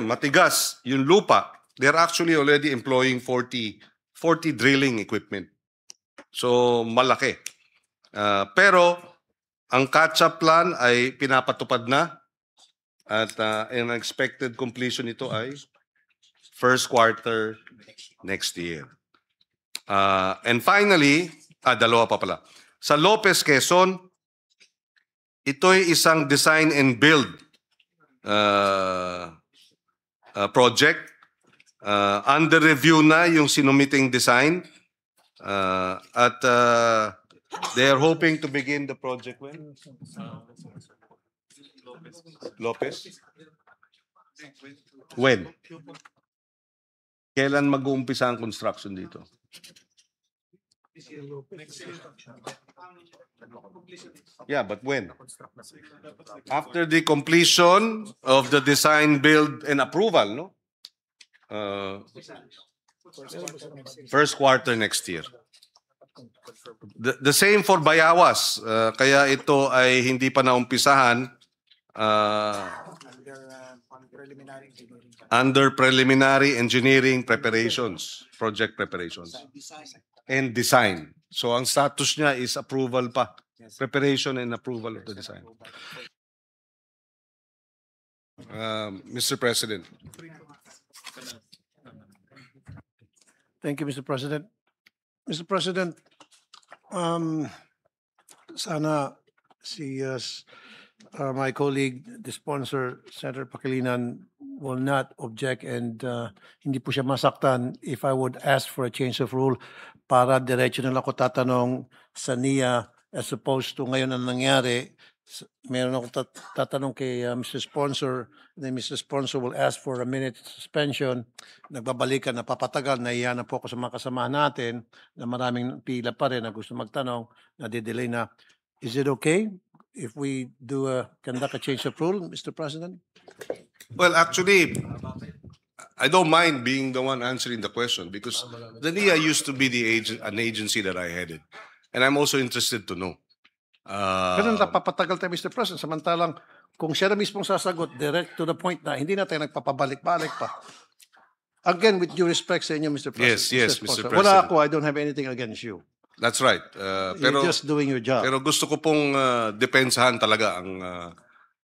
Matigas yung lupa, they're actually already employing 40 drilling equipment. So, malaki. Pero, ang catch-up plan ay pinapatupad na at ang expected completion nito ay first quarter next year. And finally, dalawa pa pala. Sa Lopez, Quezon, ito'y isang design and build project. Under review na yung sinumiting design. At they are hoping to begin the project when? Lopez? When? Kailan mag-uumpisa ang construction dito? Yeah, but when? After the completion of the design, build, and approval, no? First quarter next year. The same for Bayawas. Kaya ito ay hindi pa naumpisahan under preliminary engineering preparations, project preparations. and design. So ang status niya is approval pa. Preparation and approval of the design. Mr. President. Thank you, Mr. President. Mr. President, sana si my colleague, the sponsor, Senator Pangilinan, will not object and hindi po siya masaktan if I would ask for a change of rule para diretso na lang ako tatanong sa NIA as opposed to ngayon ang nangyari. Meron ako tatanong kay Mr. Sponsor, then Mr. Sponsor will ask for a minute suspension. Nagbabalikan, napapatagal, nahiya na po ako sa mga kasamahan natin na maraming pila pa rin na gusto magtanong, nadidelay na. Is it okay if we conduct a change of rule, Mr. President? Well, actually, I don't mind being the one answering the question because the NIA used to be an agency that I headed. And I'm also interested to know. Pero napapatagal tayo, Mr. President. Samantalang, kung siya na mismong sasagot, direct to the point na hindi na tayo nagpapabalik-balik pa. Again, with due respect sa inyo, Mr. President. Yes, Mr. Mr. Sponsor. President. Wala ako, I don't have anything against you. That's right. You're just doing your job. Pero gusto ko pong depensahan talaga ang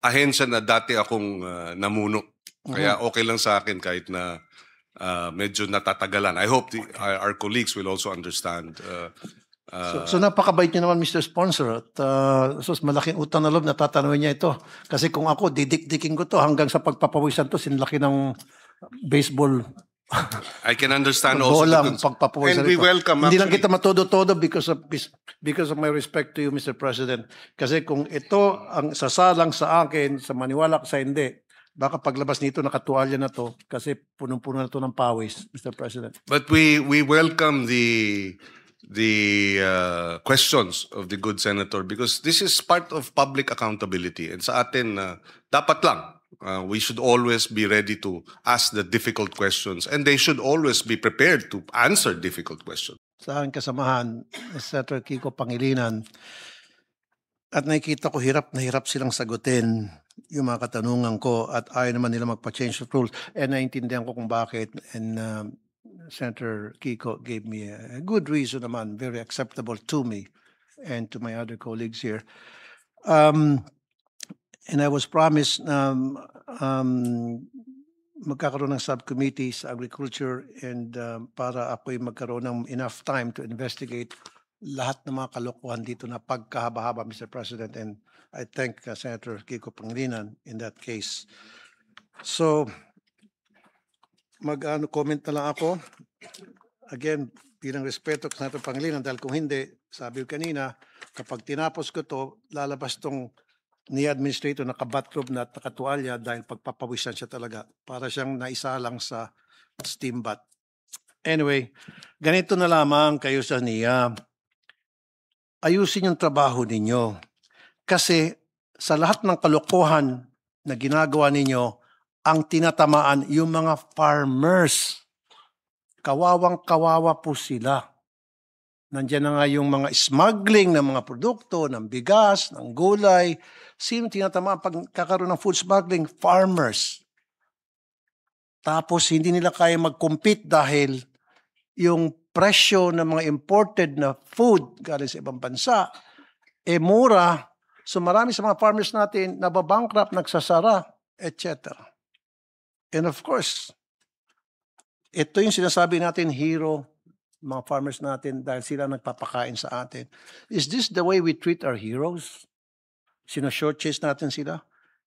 ahensya na dati akong namuno. Kaya okay lang sa akin kahit na medyo natatagalan. I hope our colleagues will also understand. So napakabait niyo naman, Mr. Sponsor. At malaking utang na loob na tatanungin niya ito. Kasi kung ako, didikdikin ko to hanggang sa pagpapawisan to, sinlaki ng baseball. I can understand also. Bolang pagpapawisan and we ito. welcome. Hindi lang kita matodo-todo because of my respect to you, Mr. President. Kasi kung ito ang sasalang sa akin, sa maniwala sa hindi, baka paglabas nito nakatuwalya na to kasi punong-puno na to ng pawis, Mr. President. But we welcome the questions of the good senator because this is part of public accountability. And sa atin, dapat lang. We should always be ready to ask the difficult questions and they should always be prepared to answer difficult questions. Sa aking kasamahan, Senator Kiko Pangilinan, at nakikita ko hirap na hirap silang sagutin yung mga katanungan ko at ayaw naman nila magpa-change of rules. And naintindihan ko kung bakit. And Senator Kiko gave me a good reason naman, very acceptable to me and to my other colleagues here. And I was promised na magkakaroon ng subcommittee sa agriculture and para ako'y magkaroon ng enough time to investigate lahat ng mga kalokohan dito na pagkahaba-haba, Mr. President. And I thank Senator Kiko Pangilinan in that case. So, comment na lang ako. Again, bilang respeto kay Senator Pangilinan dahil kung hindi, sabi ko kanina, kapag tinapos ko to, lalabas tong ni administrator nakabatrobe na nakatualya dahil pagpapawisan siya talaga. Para siyang naisalang sa steam bath. Anyway, ganito na lamang kayo sa NIA. Ayusin yung trabaho ninyo. Kasi sa lahat ng kalokohan na ginagawa ninyo, ang tinatamaan yung mga farmers. Kawawang-kawawa po sila. Nandiyan na nga yung mga smuggling ng mga produkto, ng bigas, ng gulay. Sino tinatamaan pag kakaroon ng food smuggling? Farmers. Tapos hindi nila kaya mag-compete dahil yung presyo ng mga imported na food galing sa ibang bansa, mura. So marami sa mga farmers natin nababankrupt, nagsasara, etc. And of course, ito yung sinasabi natin hero, mga farmers natin dahil sila nagpapakain sa atin. Is this the way we treat our heroes? Sino-shortchase natin sila?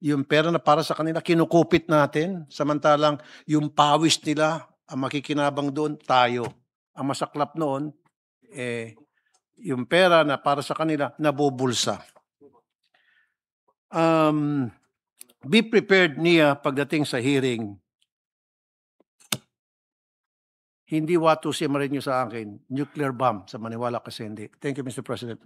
Yung pera na para sa kanila, kinukupit natin. Samantalang yung pawis nila, ang makikinabang doon, tayo. Ang masaklap noon, yung pera na para sa kanila, nabubulsa. Be prepared niya pagdating sa hearing. Hindi wato siya marin nyo sa akin. Nuclear bomb sa maniwala kasi hindi. Thank you, Mr. President.